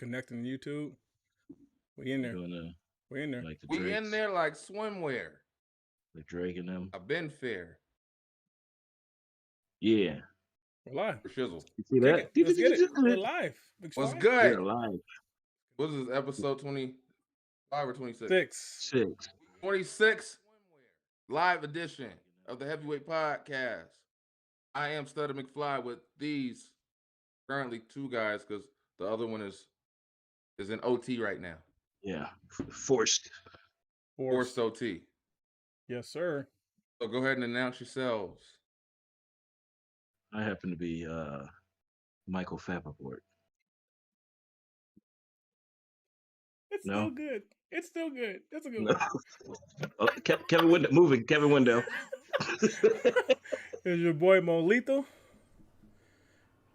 connecting to YouTube. We in there. Doing We in there. like the We in Drakes, there like swimwear. the Drake and them. I've been fair. Yeah. We're live. For shizzle. You see Kick that? it. Let's get it. We're live. Big What's Sly. good? We're live. What is this, episode 25 or 26? 6. 26 live edition of the Heavyweight Podcast. I am Stutter McFly with these currently two guys because the other one is in OT right now. Yeah. Forced. Forced OT. Yes, sir. So go ahead and announce yourselves. I happen to be Michael Fappaport. It's No? still good. It's still good. That's a good No. one. Oh, Kevin Wendell moving. Kevin Wendell. It's your boy Mo Lethal.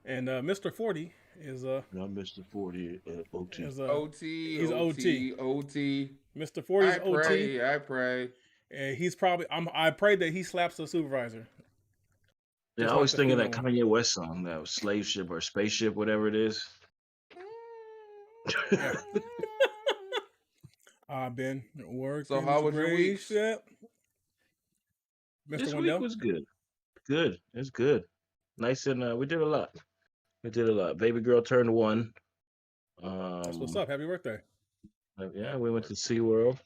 And Mr. 40 is I'm Mr. 40 OT. OT. He's OT. OT. Mr. 40 is OT. I pray. And he's probably I pray that he slaps the supervisor. Yeah, Just I always like the think of that female Kanye West song, that slave ship or spaceship, whatever it is. I've been working. So how was your week? Mr. This Wendell? week was good. Good. It's good. Nice and we did a lot. Baby girl turned 1. That's what's up. Happy birthday. Yeah, we went to SeaWorld.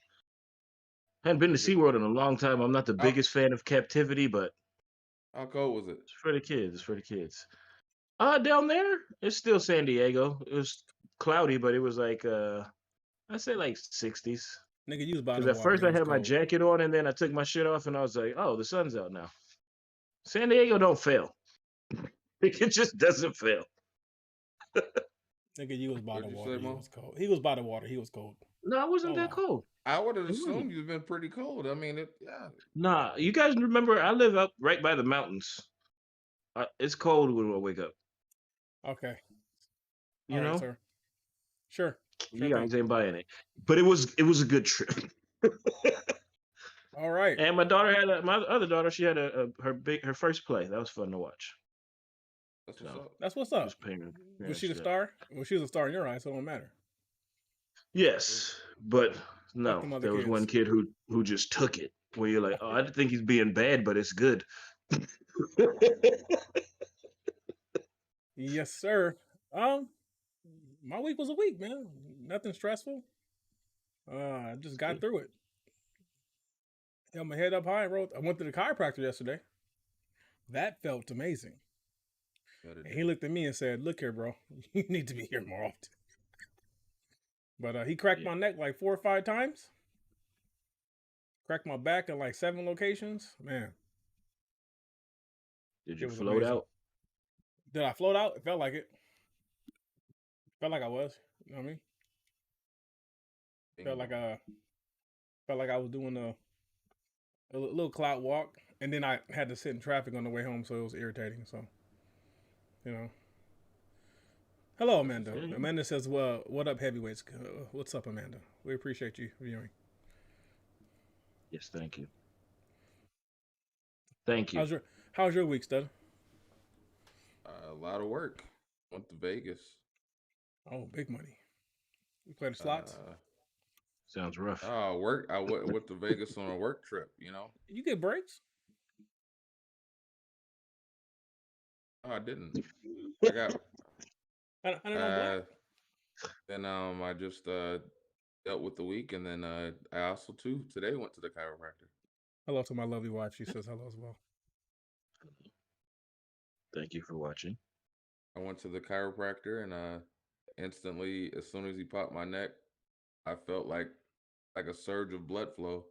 Hadn't been to SeaWorld in a long time. I'm not the biggest fan of captivity, but How cold was it? it's for the kids. Down there, it's still San Diego. It was cloudy, but it was like I'd say like 60s. Nigga, you was by the Because water. at first It I was had my cold. jacket on, and then I took my shit off, and I was like, "Oh, the sun's out now." San Diego don't fail. It just doesn't fail. Nigga, you was by What'd the you water. say, He Mo? was cold. He was by the water. He was cold. No, it wasn't Oh, that wow. cold. I would have It wasn't. assumed you've been pretty cold. I mean, Nah, you guys remember I live up right by the mountains. It's cold when I wake up. Okay. You All right, know, sir. Sure. you guys ain't buying it, but it was a good trip. All right. And my daughter had my other daughter. She had her first play. That was fun to watch. That's what's up. That's what's up. Just paying her. Was she the star? Well, she was a star in your eyes, so it don't matter. Yes, but them no, other there was kids. one kid who just took it. Where you're like, oh, I didn't think he's being bad, but it's good. Yes, sir. My week was a week, man. Nothing stressful. I just got through it. Held my head up high. I went to the chiropractor yesterday. That felt amazing. And he looked at me and said, "Look here, bro. You need to be here more often." But he cracked my neck like 4 or 5 times. Cracked my back in like 7 locations. Man. Did you was float amazing. out? Did I float out? It felt like it. Felt like I was. You know what I mean? Felt like I was doing a little clout walk, and then I had to sit in traffic on the way home, so it was irritating. So, you know. Hello, Amanda. Yeah. Amanda says, "Well, what up, heavyweights? What's up, Amanda? We appreciate you viewing." Yes, thank you. Thank you. How's your week, Stud? A lot of work. Went to Vegas. Oh, big money. You play the slots? Sounds rough. Work. I went to Vegas on a work trip. You know. You get breaks? Oh, I didn't. I got. I don't know. Then I just dealt with the week, and then I also today went to the chiropractor. Hello to my lovely wife. She says hello as well. Thank you for watching. I went to the chiropractor, and instantly, as soon as he popped my neck, I felt like a surge of blood flow,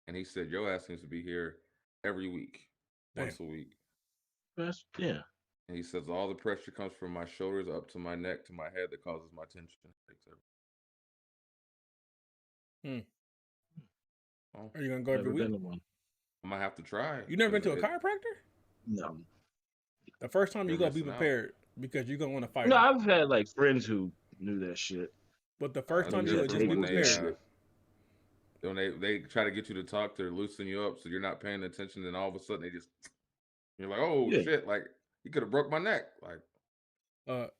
and he said, "Your ass needs to be here every week, once a week." Yeah. And he says all the pressure comes from my shoulders up to my neck to my head that causes my tension. Oh, Are you gonna go every week? I might have to try. You never been to a chiropractor? No. The first time you You're gotta be missing out. prepared because you're gonna want to fight. No, him. I've had like friends who knew that shit. But the first time Yeah, you gotta just be when they, prepared. when they try to get you to talk to loosen you up so you're not paying attention, then all of a sudden you're like, oh Yeah. shit, like you could have broke my neck. Like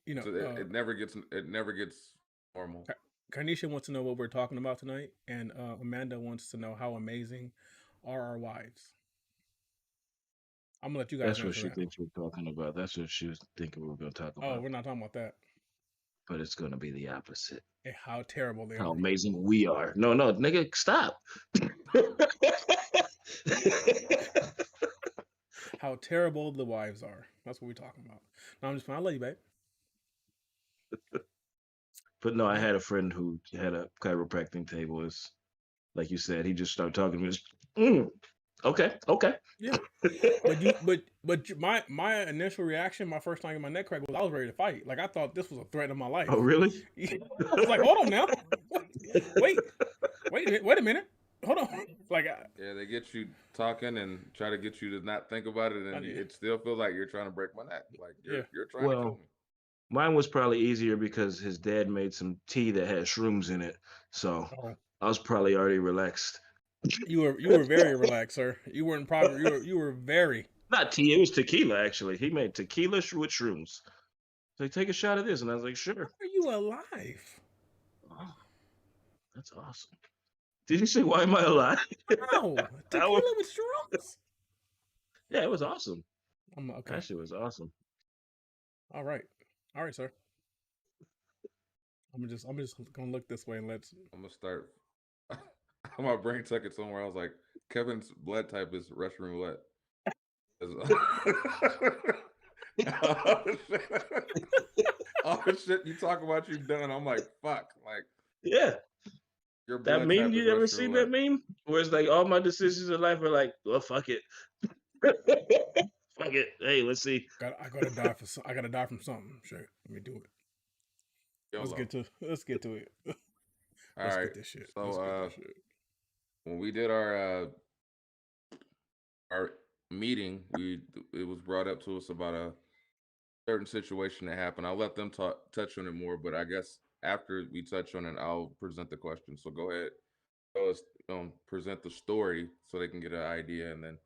You know, so it never gets normal. Carnisha wants to know what we're talking about tonight, and Amanda wants to know how amazing are our wives. I'm gonna let you guys That's what answer she that. thinks we're talking about. That's what she was thinking we were going to talk Oh, about. we're not talking about that. But it's going to be the opposite. And how terrible they How are. amazing we are. No, nigga, stop. How terrible the wives are. That's what we're talking about. No, I'm just fine. I love you, babe. But no, I Yeah. had a friend who had a chiropractic table. Is like you said, he just started talking to me. Okay. Yeah. But my initial reaction, my first time in my neck crack was I was ready to fight. Like I thought this was a threat in my life. Oh, really? I was like, hold on now. Wait a minute. Hold on. Like Yeah, they get you talking and try to get you to not think about it, and it still feels like you're trying to break my neck. Like you're trying to kill me. Mine was probably easier because his dad made some tea that had shrooms in it, so I was probably already relaxed. You were very relaxed, sir. You weren't probably you were very not tea. It was tequila actually. He made tequila with shrooms. So take a shot of this, and I was like, sure. How are you alive? Oh, that's awesome. Did you say why am I alive? No, tequila with shrooms. Yeah, it was awesome. Okay. That shit was awesome. All right, sir. I'm just gonna look this way and let's. I'm gonna start. My brain took it somewhere. I was like, Kevin's blood type is Russian roulette. Oh shit! You talk about you've done. I'm like, fuck. Like, yeah. Your that meme, you ever seen that meme? Where it's like all my decisions in life are like, well, fuck it. Fuck it. Hey, let's see. I gotta die I gotta die from something. Sure, let me do it. Let's get to it. Let's get this shit. So when we did our meeting, it was brought up to us about a certain situation that happened. I'll let them touch on it more, but I guess after we touch on it, I'll present the question. So go ahead, present the story so they can get an idea, and then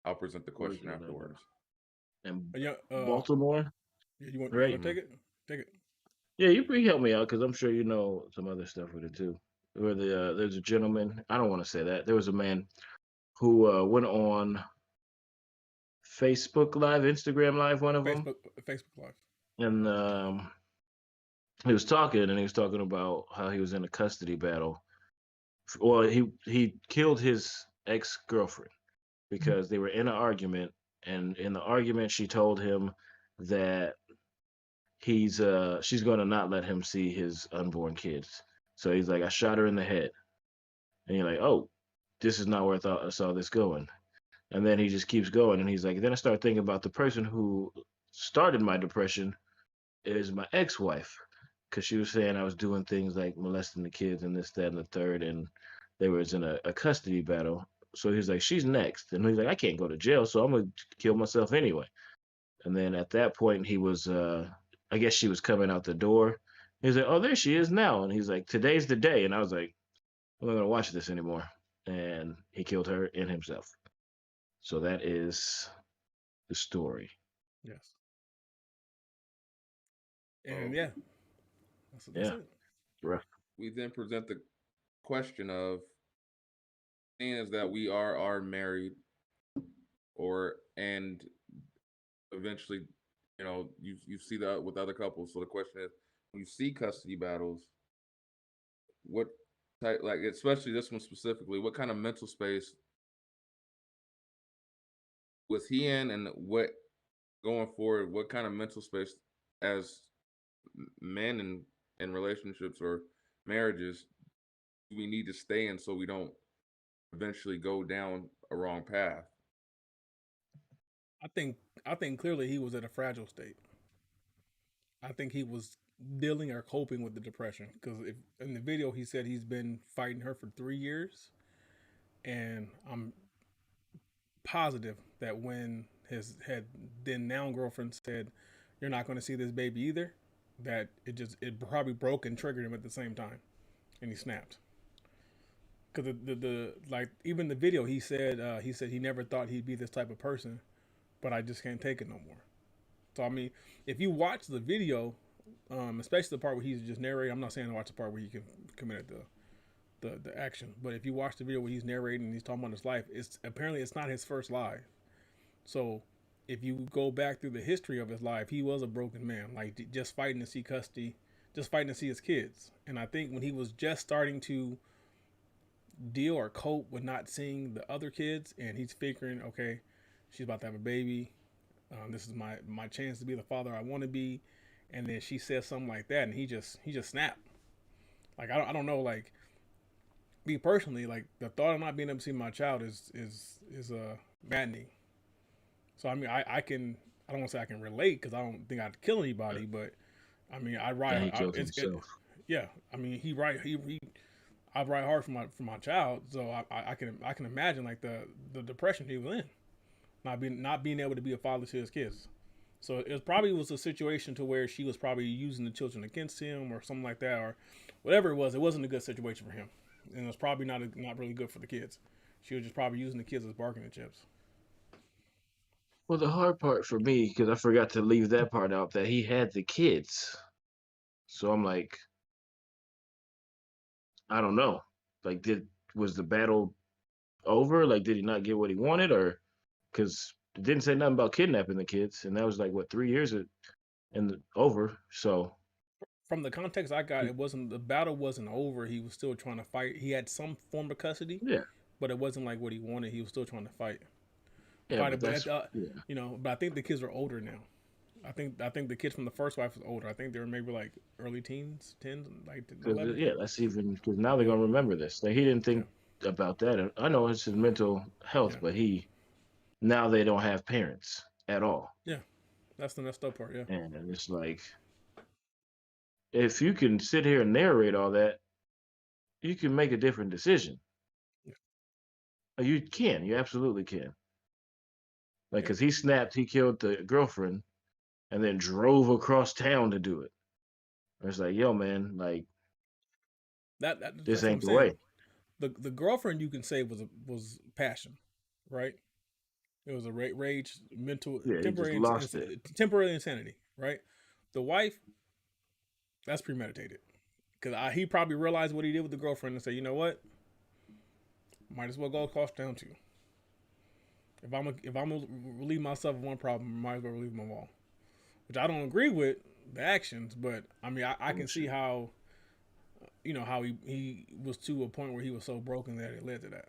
I'll present the question afterwards. And Baltimore. Yeah, you want to take it? Take it. Yeah, you can help me out because I'm sure you know some other stuff with it too. Where there's a gentleman. I don't want to say that. There was a man who went on Facebook Live, Instagram Live, one of them. Facebook Live. And he was talking about how he was in a custody battle. Well, he killed his ex-girlfriend because they were in an argument, and in the argument she told him that she's going to not let him see his unborn kids. So he's like, I shot her in the head. And you're like, oh, this is not where I saw this going. And then he just keeps going, and he's like, then I start thinking about the person who started my depression is my ex-wife, because she was saying I was doing things like molesting the kids and this, that, and the third, and they was in a custody battle. So he's like, she's next. And he's like, I can't go to jail, so I'm going to kill myself anyway. And then at that point, he was, I guess she was coming out the door. He's like, oh, there she is now. And he's like, today's the day. And I was like, I'm not going to watch this anymore. And he killed her and himself. So that is the story. Yes. And yeah. That's it. Rough. We then present the question of, seeing as that we are married, and eventually, you see that with other couples. So the question is, when you see custody battles, what type, like especially this one specifically, what kind of mental space was he in, and what going forward, what kind of mental space as men in relationships or marriages do we need to stay in so we don't eventually go down a wrong path? I think clearly he was at a fragile state. I think he was dealing or coping with the depression, because in the video he said he's been fighting her for 3 years, and I'm positive that when his then now girlfriend said, "You're not going to see this baby either," that it probably broke and triggered him at the same time, and he snapped. Because the like, even the video, he said he never thought he'd be this type of person, but I just can't take it no more. So I mean, if you watch the video, especially the part where he's just narrating. I'm not saying to watch the part where he committed the action, but if you watch the video where he's narrating and he's talking about his life, it's apparently it's not his first lie. So if you go back through the history of his life, he was a broken man, like just fighting to see custody, just fighting to see his kids. And I think when he was just starting to deal or cope with not seeing the other kids, and he's figuring, okay, she's about to have a baby. This is my chance to be the father I want to be. And then she says something like that, and he just snapped. Like I don't know, like me personally, like the thought of not being able to see my child is maddening. So I mean, I don't want to say I can relate because I don't think I'd kill anybody, but I mean I And he ride killed himself. yeah. I mean he I ride hard for my child, so I can imagine like the depression he was in, not being able to be a father to his kids. So it probably was a situation to where she was probably using the children against him or something like that, or whatever it was. It wasn't a good situation for him, and it was probably not really good for the kids. She was just probably using the kids as bargaining chips. Well, the hard part for me, because I forgot to leave that part out, that he had the kids. So I'm like, I don't know. Like, was the battle over? Like, did he not get what he wanted, or because it didn't say nothing about kidnapping the kids, and that was like what 3 years over. So From the context I got, it wasn't the battle wasn't over. He was still trying to fight. He had some form of custody, yeah, but it wasn't like what he wanted. He was still trying to yeah, fight but it. But that's yeah. but I think the kids are older now. I think the kids from the first wife was older. I think they were maybe like early teens, 10, like Because 11. yeah, that's even because now they're gonna remember this. Like he didn't Yeah, think about that. And I know it's his mental health, yeah, but now they don't have parents at all, yeah. That's the messed up part. Yeah, and it's like if you can sit here and narrate all that, you can make a different decision. yeah, You absolutely can. Like, yeah. cause he snapped, he killed the girlfriend, and then drove across town to do it. And it's like, yo, man, like this That's what I'm ain't the saying. way. The girlfriend you can say was passion, right? It was a rage, mental, Yeah, he just lost it. temporary insanity, right? The wife, that's premeditated. Because he probably realized what he did with the girlfriend and said, you know what? Might as well go across town too. If I'm gonna relieve myself of one problem, might as well relieve them all. Which I don't agree with the actions, but I mean I can see Bullshit. how how he was to a point where he was so broken that it led to that.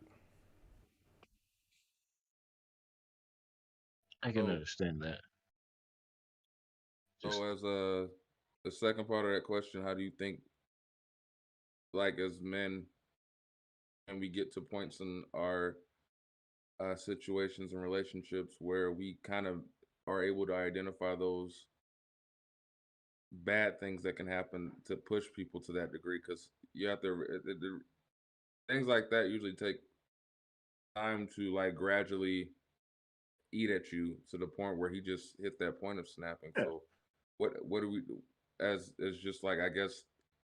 I can So, understand that. Just as the second part of that question, how do you think, like as men, and we get to points in our situations and relationships where we kind of are able to identify those bad things that can happen to push people to that degree? Because you have to, things like that usually take time to like gradually eat at you to the point where he just hit that point of snapping. yeah. So what do we do as just like, I guess,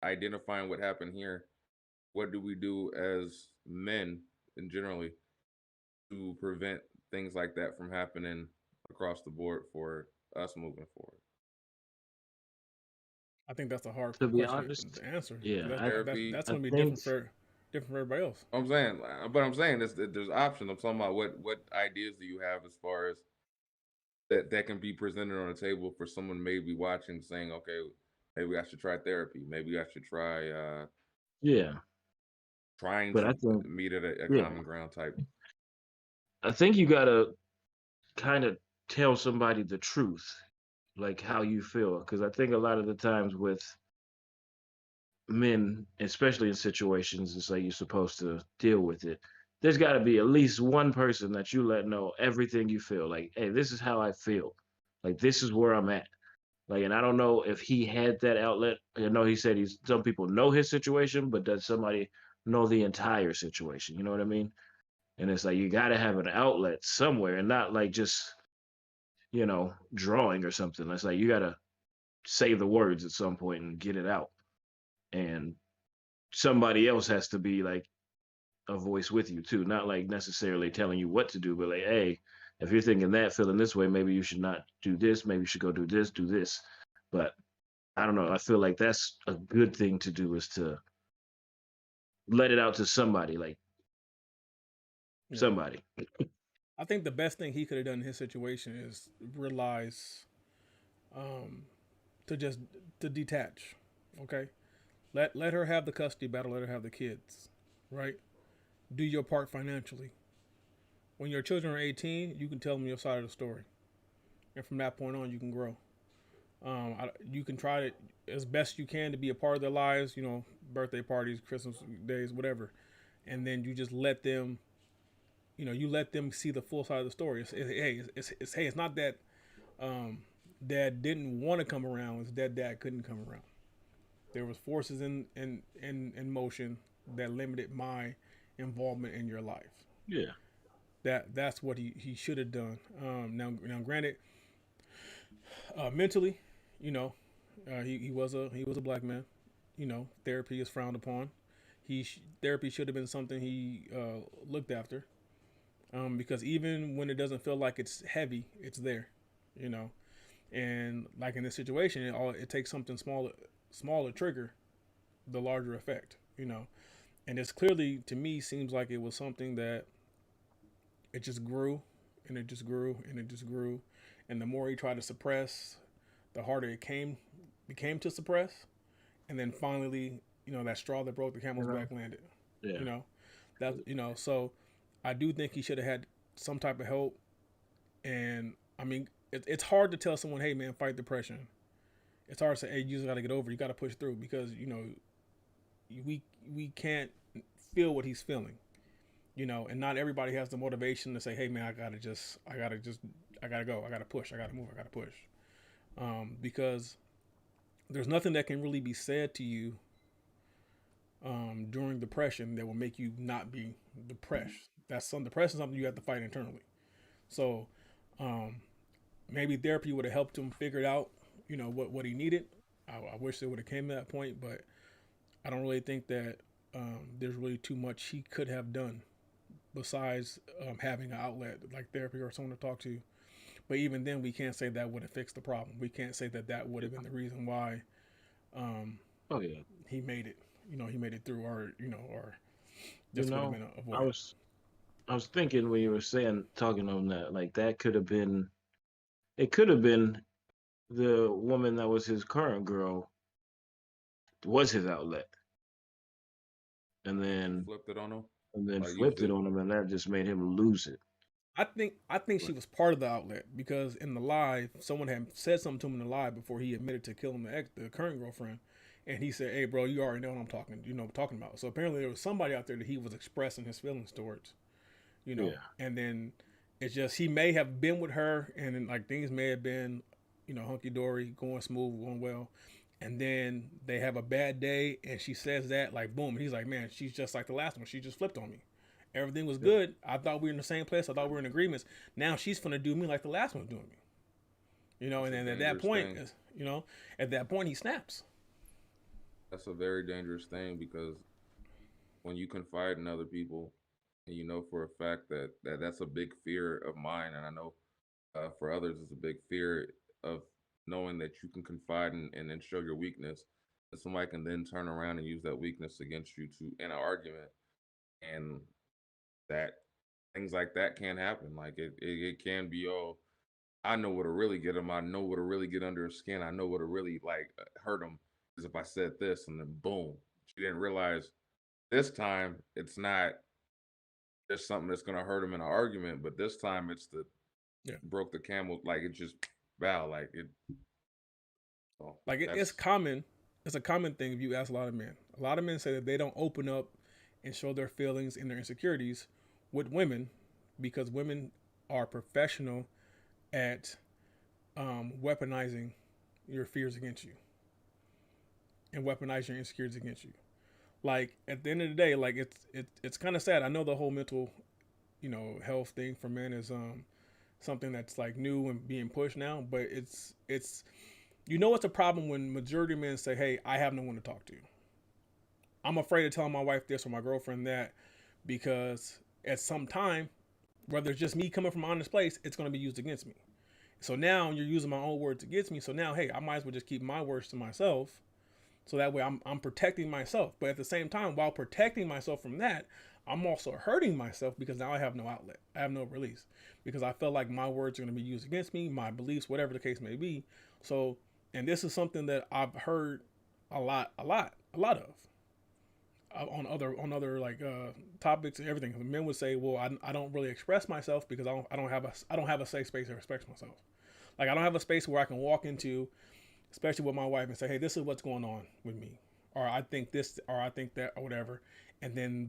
identifying what happened here? What do we do as men and generally to prevent things like that from happening across the board for us moving forward? I think that's a hard To be question honest, to answer. yeah, Therapy. That's I going to be think different for everybody else. I'm saying this, that there's options. I'm talking about what ideas do you have as far as that can be presented on the table for someone maybe watching, saying, okay, maybe I should try therapy. Maybe I should try yeah, trying but to meet at a yeah, common ground type. I think you gotta kind of tell somebody the truth, like how you feel, because I think a lot of the times with men, especially in situations, it's like you're supposed to deal with it. There's got to be at least one person that you let know everything you feel. Like, hey, this is how I feel. Like, this is where I'm at. Like, and I don't know if he had that outlet. I know he said some people know his situation, but does somebody know the entire situation? You know what I mean? And it's like you got to have an outlet somewhere, and not like just drawing or something. It's like you got to say the words at some point and get it out. And somebody else has to be like a voice with you too, not like necessarily telling you what to do, but like, hey, if you're thinking that, feeling this way, maybe you should not do this. Maybe you should go do this, do this. But I don't know. I feel like that's a good thing to do, is to let it out to somebody, like Yeah. somebody. I think the best thing he could have done in his situation is realize um, to just to detach. Okay, let her have the custody battle. Let her have the kids. Right. Do your part financially. When your children are 18, you can tell them your side of the story, and from that point on, you can grow. You can try to as best you can to be a part of their lives. You know, birthday parties, Christmas days, whatever, and then you just let them. You know, you let them see the full side of the story. Hey, it's not that um, dad didn't want to come around. It's that dad couldn't come around. There was forces in motion that limited my involvement in your life. Yeah. That's what he should have done. Now, granted, mentally, you know, he was a black man. You know, therapy is frowned upon. Therapy should have been something he looked after. Because even when it doesn't feel like it's heavy, it's there. You know, and like in this situation, it takes something smaller trigger the larger effect. You know, and it's clearly to me seems like it was something that it just grew and it just grew and it just grew, and the more he tried to suppress, the harder it became to suppress, and then finally, you know, that straw that broke the You camel's know? back landed. Yeah. You know, that you know, so I do think he should have had some type of help, and I mean, it's hard to tell someone, hey man, fight depression. It's hard to say, hey, you just got to get over. You got to push through because you know we we can't feel what he's feeling. You know, and not everybody has the motivation to say, hey man, I gotta go, I gotta push, I gotta move, I gotta push. Because there's nothing that can really be said to you during depression that will make you not be depressed. That's some depression, something you have to fight internally. So um, maybe therapy would have helped him figure it out. You know what he needed. I wish it would have came to that point, but I don't really think that there's really too much he could have done besides having an outlet like therapy or someone to talk to. But even then, we can't say that would have fixed the problem. We can't say that that would have been the reason why um, Oh yeah. he made it. You know, he made it through, or you know, or You this would have know, been I avoided. was I was thinking when you were saying talking on that, like that could have been, it could have been the woman that was his current girl was his outlet, and She then flipped it on him, used flipped it it. on him, and that just made him lose it. I think she But was part of the outlet because in the live, someone had said something to him in the live before he admitted to killing the current girlfriend, and he said, "Hey, bro, you already know what I'm talking about." So apparently there was somebody out there that he was expressing his feelings towards, you know, yeah, and then it's just he may have been with her, and then like things may have been, you know, hunky dory, going smooth, going well, and then they have a bad day, and she says that like boom, and he's like, man, she's just like the last one, she just flipped on me. Everything was yeah, good. I thought we were in the same place. I thought we were in agreements. Now she's gonna do me like the last one was doing me. You know, and That's a then at that dangerous point, thing. you know, at that point he snaps. That's a very dangerous thing because when you confide in other people, and you know for a fact that's a big fear of mine, and I know for others it's a big fear of knowing that you can confide and then show your weakness, and somebody can then turn around and use that weakness against you to in an argument, and that things like that can happen. Like it can be, oh, I know what to really get him. I know what to really get under his skin. I know what to really like hurt him is if I said this, and then boom, she didn't realize this time it's not just something that's gonna hurt him in an argument, but this time it's the Yeah, broke the camel, like it just bow, like it. So like it's that's common. It's a common thing if you ask a lot of men. A lot of men say that they don't open up and show their feelings and their insecurities with women because women are professional at weaponizing your fears against you and weaponize your insecurities against you. Like at the end of the day, like it's kind of sad. I know the whole mental, you know, health thing for men is something that's like new and being pushed now, but it's you know it's a problem when majority of men say, "Hey, I have no one to talk to. I'm afraid of telling my wife this or my girlfriend that because at some time, whether it's just me coming from an honest place, it's going to be used against me." So now you're using my own words against me. So now, hey, I might as well just keep my words to myself. So that way I'm protecting myself. But at the same time, while protecting myself from that, I'm also hurting myself because now I have no outlet. I have no release because I feel like my words are going to be used against me, my beliefs, whatever the case may be. So, and this is something that I've heard a lot of on other like topics and everything. Men would say, "Well, I don't really express myself because I don't have a safe space to express myself. Like I don't have a space where I can walk into, especially with my wife, and say, hey, this is what's going on with me, or I think this, or I think that, or whatever, and then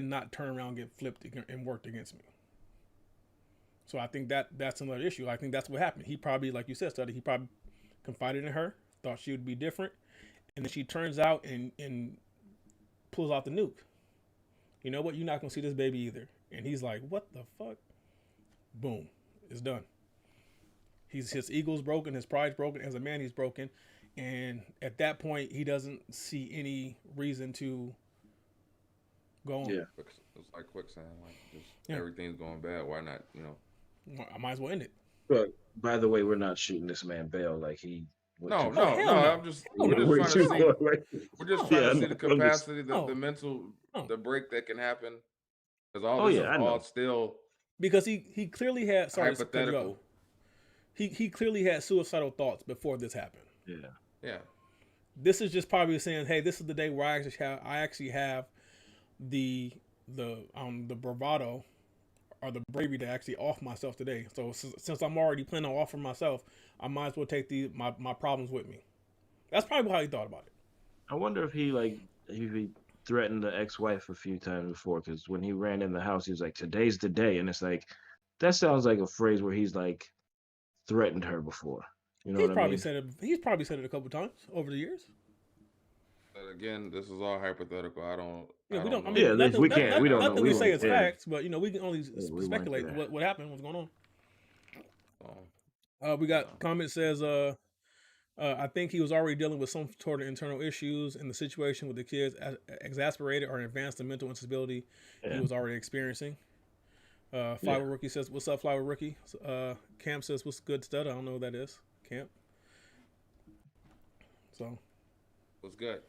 not turn around and get flipped and worked against me. So I think that's another issue. I think that's what happened. He probably, like you said, Study, he probably confided in her, thought she would be different, and then she turns out and pulls out the nuke. You know what? You're not gonna see this baby either. And he's like, what the fuck? Boom, it's done. His ego's broken, his pride's broken. As a man, he's broken, and at that point, he doesn't see any reason to go on. Yeah. It's like quicksand. Like just Yeah. everything's going bad. Why not? I might as well end it. But by the way, we're not shooting this man bail like he. No. hell no. I'm just. Hell We're no. just trying to see. We're just trying Yeah, to see no, the I'm just- capacity, No. the mental, No. the break that can happen. Because all Oh, this yeah, I is know. all still Because he clearly had hypothetical. He clearly had suicidal thoughts before this happened. Yeah. Yeah. This is just probably saying, hey, this is the day where I actually have the bravado or the bravery to actually off myself today. So since I'm already planning on offering myself, I might as well take my problems with me. That's probably how he thought about it. I wonder if he threatened the ex-wife a few times before, because when he ran in the house, he was like, "Today's the day," and it's like, that sounds like a phrase where he's like threatened her before. You know He's what I probably mean? said it. He's probably said it a couple times over the years. But again, this is all hypothetical. I don't. Yeah, I we don't don't. I know. mean, Yeah, nothing, we can't- we don't know. Nothing We we say won't- is yeah. facts, but we can only we won't speculate do that. what happened, what's going So, on. We got comment says, I think he was already dealing with some sort of internal issues, and the situation with the kids exasperated or advanced the mental instability Yeah. he was already experiencing. Flower Rookie says, "What's up, Flower Rookie?" Camp says, "What's good, stud?" I don't know what that is. Camp. So, what's good?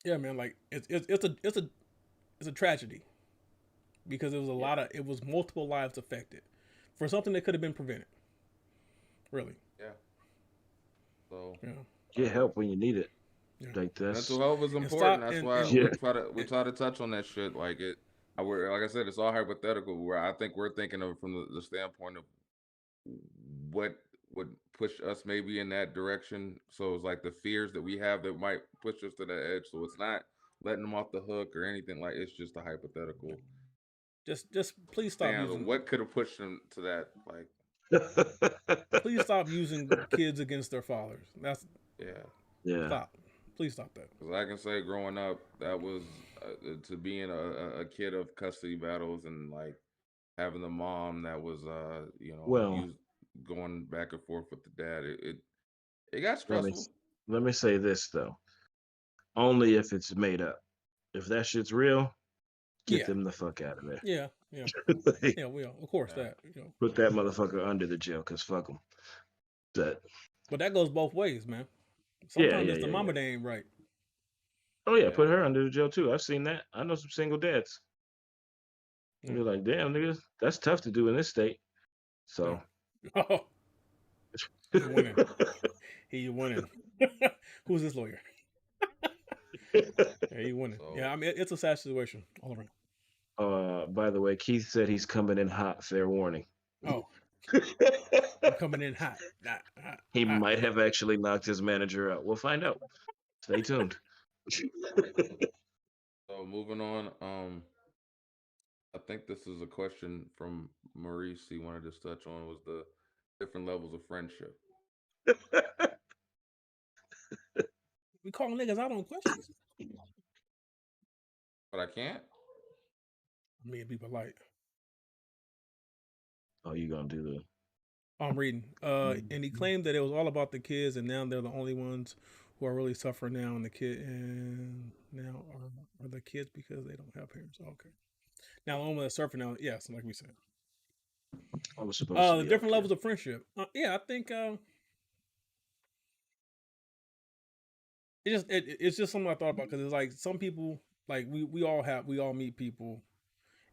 yeah, man, like it's a tragedy because it was it was multiple lives affected for something that could have been prevented. Really. Yeah. So Yeah. Get help when you need it. Yeah. Like this. mental health is stop- important. That's and- why and- we try to touch on that shit. Like it. Like I said, it's all hypothetical. Where I think we're thinking of from the standpoint of what would push us maybe in that direction. So it's like the fears that we have that might push us to that edge. So it's not letting them off the hook or anything like. It's just a hypothetical. Just please stop Damn, using what could have pushed them to that? Like, please stop using kids against their fathers. That's yeah. Yeah. stop. Please stop that. Because I can say, growing up, that was to being a kid of custody battles and like having the mom that was, Well- going back and forth with the dad. It got Let me, stressful. let me say this though. Only if it's made up. If that shit's real, get Yeah. them the fuck out of there. Yeah, yeah, Like, yeah. Well, of course Yeah. that. put that motherfucker under the jail, cause fuck them. That. But that goes both ways, man. Yeah, Sometimes yeah, it's the yeah, mama that ain't right. Oh yeah, Yeah. put her under the jail too. I've seen that. I know some single dads. Yeah. You're like, damn, nigga, that's tough to do in this state. So. Oh, You're winning. He winning. Who's this lawyer? Yeah, he winning. So- Yeah, I mean it's a sad situation all around. By the way, Keith said he's coming in hot. Fair warning. Oh, I'm coming in hot. He hot. might have actually knocked his manager out. We'll find out. Stay tuned. So moving on, I think this is a question from Maurice. He wanted to touch on was the different levels of friendship. We call niggas out on questions. But I can't. I mean, be polite. Oh, you gonna do the? I'm reading. And he claimed that it was all about the kids, and now they're the only ones who are really suffering now. And now are the kids because they don't have parents. Okay. Now the only one that's suffering now, yes, like we said. I was supposed to The be different up levels of friendship. Yeah, I think it's just something I thought about because it's like some people like we all meet people,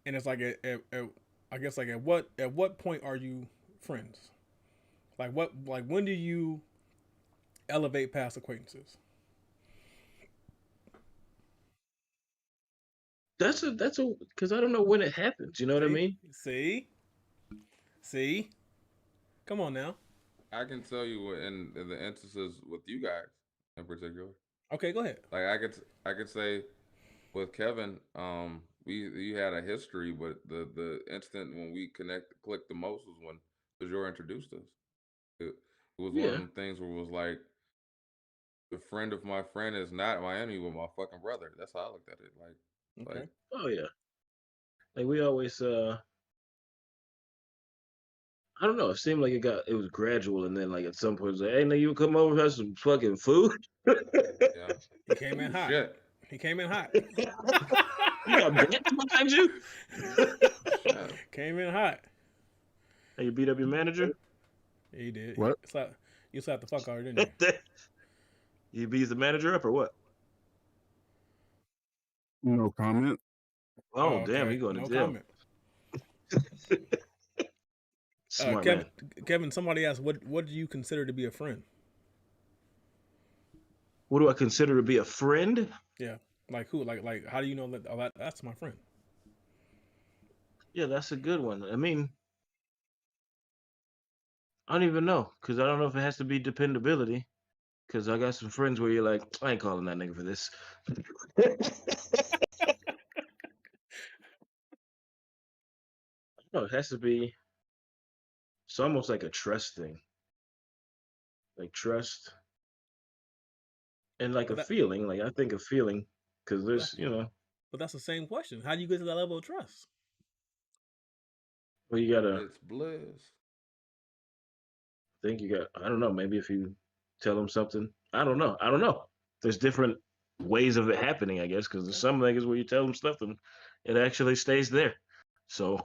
and it's like I guess like at what point are you friends? Like when do you elevate past acquaintances? That's a because I don't know when it happens. You know what I See, mean? see. Come on now. I can tell you in the instances with you guys in particular. Okay, go ahead. Like I could say with Kevin, we had a history, but the instant when we clicked the most was when Bajor introduced us. It was one of Yeah. them things where it was like the friend of my friend is not my enemy, but my fucking brother. That's how I looked at it. Okay. Oh yeah. Like we always I don't know. It seemed like it was gradual, and then like at some point, it was like, "Hey, now you come over have some fucking food." yeah. He came in hot. Shit. He came in hot. You got bets behind you. Shit. Came in hot. Hey, you beat up your manager. Yeah, he did. What? You slapped the fuck out of her, didn't you? You beat the manager up or what? No comment. Oh, damn, okay. he going to No jail. comment. Smart Kevin, man. Kevin, somebody asked, what do you consider to be a friend? What do I consider to be a friend? Yeah, like who? Like how do you know that? Oh, that's my friend. Yeah, that's a good one. I mean, I don't even know because I don't know if it has to be dependability. Because I got some friends where you're like, I ain't calling that nigga for this. No, it has to be. It's almost like a trust thing, like trust and like But a that, feeling. Like I think a feeling because but that, there's, but that's the same question. How do you get to that level of trust? well, you gotta It's bliss. think you got. I don't know. Maybe if you tell them something, I don't know. I don't know. There's different ways of it happening, I guess, because there's some niggas where you tell them stuff and it actually stays there. So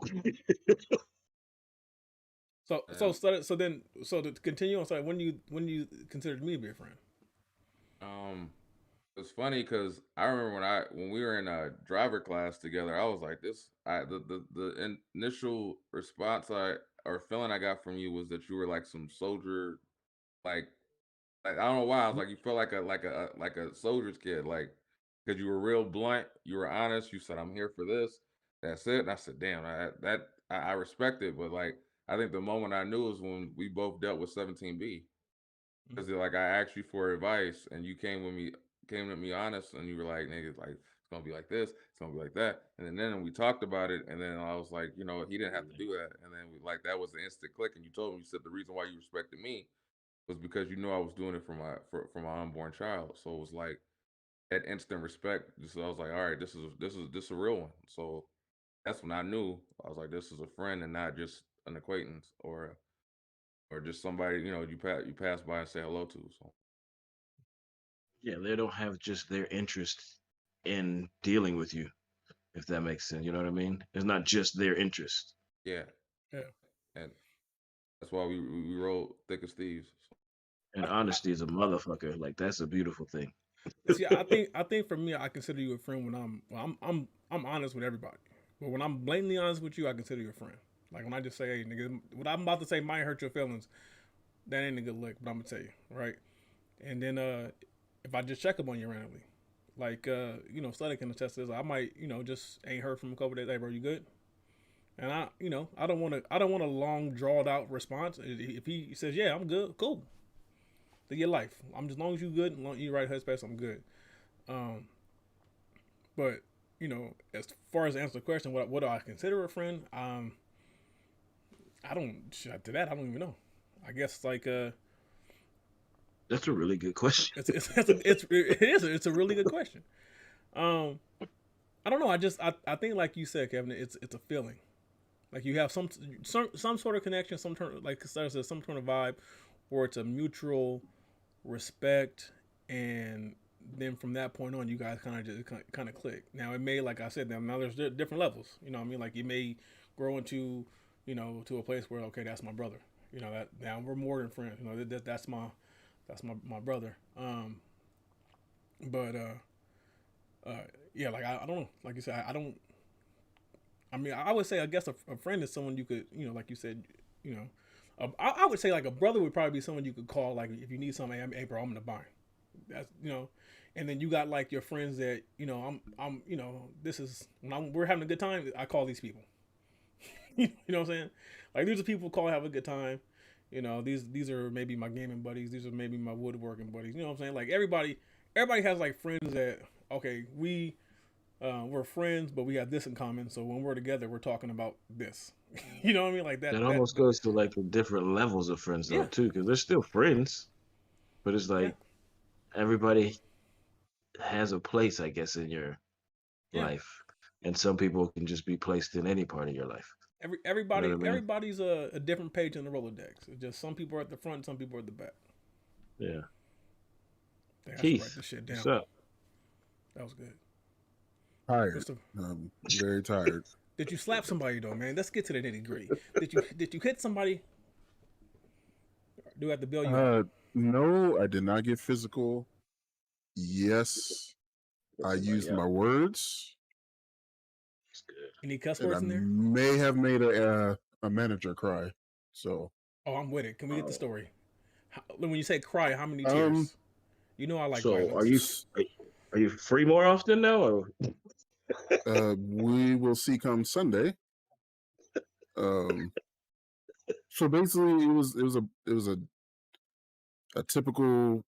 And So to continue on, sorry, when do you consider me to be a friend? it's funny because I remember when we were in a driver class together, I was like this. The initial response or feeling I got from you was that you were like some soldier, like I don't know why. I was like you felt like a soldier's kid, like because you were real blunt, you were honest. You said I'm here for this. That's it. And I said, damn, I respect it, but like I think the moment I knew was when we both dealt with 17B. Because like I asked you for advice and you came to me honest, and you were like, nigga, like it's gonna be like this, it's gonna be like that. And then we talked about it, and then I was like, he didn't have to do that. And then like that was the instant click. And you told me, you said the reason why you respected me was because you knew I was doing it for my unborn child. So it was like that instant respect. Just I was like, all right, this is a real one. So that's when I knew I was like, this is a friend and not just an acquaintance or just somebody you pass by and say hello to. So yeah, they don't have just their interest in dealing with you, if that makes sense. You know what I mean? It's not just their interest. yeah, Yeah. and that's why we roll thick as thieves. So, And honesty is a motherfucker. Like that's a beautiful thing. See, I think for me, I consider you a friend when I'm honest with everybody. But when I'm blatantly honest with you, I consider you a friend. Like when I just say, hey, nigga, what I'm about to say might hurt your feelings. That ain't a good look, but I'm gonna tell you, right? And then if I just check up on you randomly, like Study can attest to this. I might, just ain't heard from him a couple days. Hey, bro, you good? And I don't want a long, drawn out response. If he says, yeah, I'm good, cool. To your life, I'm just as long as you good, as long as you right headspace, I'm good. Um, but as far as to answer the question, what do I consider a friend? I don't. To that, I don't even know. I guess like That's a really good question. it's a really good question. I don't know. I think like you said, Kevin, it's a feeling. Like you have some sort of connection, some like some sort of vibe, or it's a mutual respect, and then from that point on, you guys kind of click. Now it may, like I said, now there's different levels. You know what I mean? Like you may grow into to a place where okay, that's my brother. That now we're more than friends. That's my brother. But yeah, like I don't know. Like you said, I don't. I mean, I would say I guess a friend is someone you could, like you said, you know, I would say like a brother would probably be someone you could call like if you need something. Hey, bro, I'm gonna buy. That's and then you got like your friends that this is when we're having a good time. I call these people. You know what I'm saying? Like these are people who call have a good time. These are maybe my gaming buddies. These are maybe my woodworking buddies. You know what I'm saying? Like everybody has like friends that okay we're friends, but we have this in common. So when we're together, we're talking about this. You know what I mean? Like that. That almost goes to like the different levels of friends though Yeah. too, because they're still friends, but it's Yeah. like everybody has a place, I guess, in your Yeah. life, and some people can just be placed in any part of your life. Everybody, You know what I mean? everybody's a different page in the Rolodex. It's just some people are at the front, some people are at the back. Yeah. Dang, I should write Keith, this shit down. what's up? That was good. Tired. Very tired. Did you slap somebody though, man? Let's get to the nitty gritty. Did you hit somebody? Do I have to bill you? No, I did not get physical. Yes, I used my words. That's good. Any cuss And words I in there? may have made a manager cry. So Oh, I'm with it. Can we get the story? When you say cry, how many tears? I like So violence. are you free more often now, or we will see come Sunday. So basically, it was a typical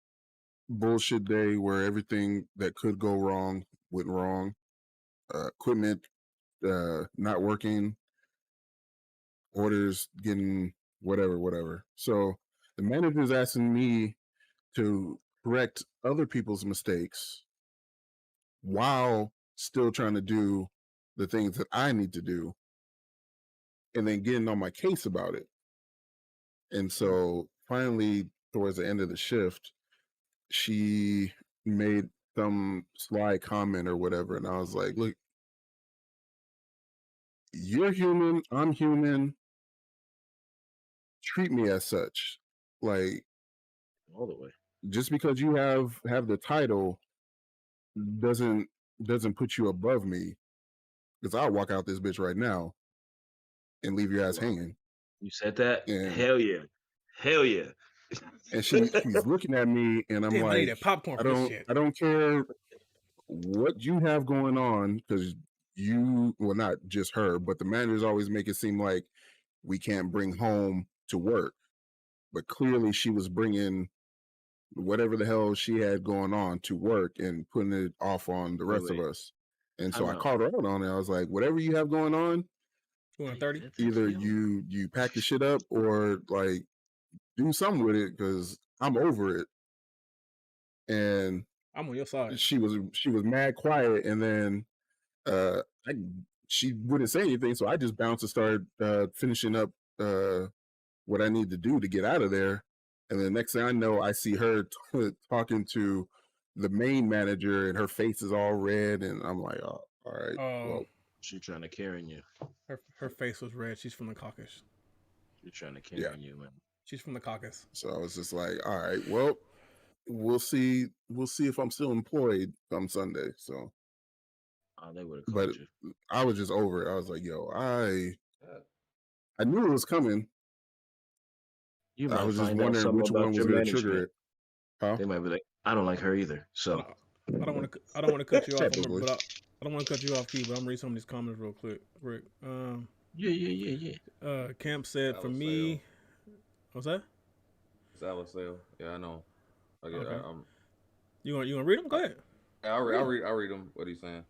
bullshit day where everything that could go wrong went wrong. Equipment not working, orders getting whatever. So the manager's asking me to correct other people's mistakes while still trying to do the things that I need to do, and then getting on my case about it. And so finally, towards the end of the shift, she made some sly comment or whatever, and I was like, look, you're human, I'm human, treat me as such. Like, all the way? just because you have the title doesn't put you above me, because I'll walk out this bitch right now and leave your ass hanging. You said that? And Hell yeah. and she's looking at me, and I'm Damn, I need like, that popcorn for this shit. I don't care what you have going on, because well, not just her, but the managers always make it seem like we can't bring home to work. But clearly she was bringing whatever the hell she had going on to work and putting it off on the rest of us. And so I called her out on it. I was like, whatever you have going on, you want 30? Either you pack the shit up or like do something with it, because I'm over it. And I'm on your side. she was mad quiet, and then she wouldn't say anything, so I just bounced and started finishing up what I need to do to get out of there. And the next thing I know, I see her talking to the main manager, and her face is all red, and I'm like, oh, all right. Well, she's trying to Karen you. Her face was red. She's from the caucus. She's trying to Karen you, man. She's from the caucus. So I was just like, all right, well, we'll see if I'm still employed come Sunday. So they would have called you. I was just over it. I was like, yo, I knew it was coming. I was just wondering which one was going to trigger it. Huh? They might be like, I don't like her either. So I don't want to cut you off, but I don't want to cut you off, Keith. But I'm reading some of these comments real quick, Rick. Yeah. Camp said for me, what's that? It's Alisale. Yeah, I know. Okay. You want to read them? Go ahead. I'll read them. What he's saying.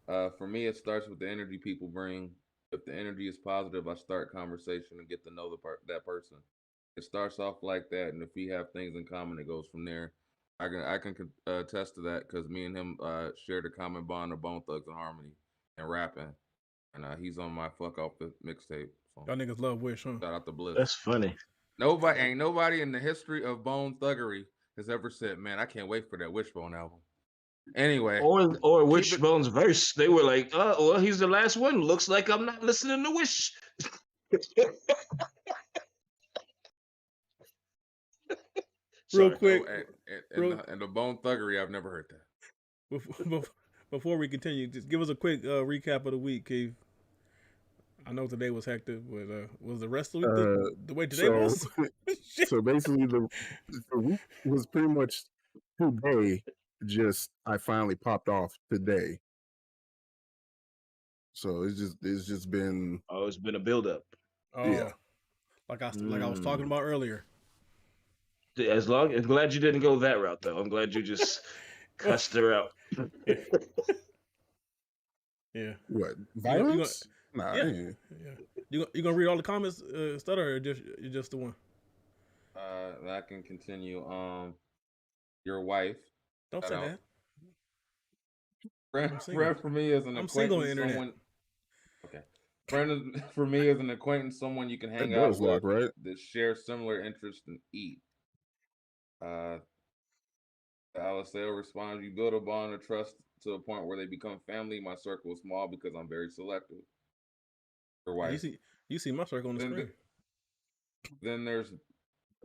For me, it starts with the energy people bring. If the energy is positive, I start conversation and get to know that person. It starts off like that, and if we have things in common, it goes from there. I can attest to that, because me and him shared a common bond of Bone Thugs and Harmony and rapping, and he's on my Fuck Off the mixtape. So y'all niggas love Wish, huh? Shout out to Bliss. That's funny. Ain't nobody in the history of Bone Thuggery has ever said, "Man, I can't wait for that Wishbone album." Anyway, or Wishbone's verse, they were like, well, he's the last one. Looks like I'm not listening to Wish. Real Sorry. quick, And the Bone Thuggery, I've never heard that. before we continue, just give us a quick recap of the week, Keith. I know today was hectic, but was the rest of the week the way today was? So basically, the week was pretty much today. Just I finally popped off today. So it's just been. Oh, it's been a buildup. Oh, Yeah. like I was talking about earlier. I'm glad you didn't go that route, though. I'm glad you just cussed her out. Yeah. What, violence? Nah. Yeah. I ain't- You gonna read all the comments, Stutter, or just the one? I can continue. Your wife. Don't Shout say out. that. Friend, I'm single. friend for me is an I'm single on the acquaintance. internet. Okay. Friend for me is an acquaintance, someone you can That hang out does with lock, right? that share similar interests and eat. Aliseo responds, you build a bond of trust to a point where they become family. My circle is small because I'm very selective. Your wife. You see my circle on the Then screen. Then there's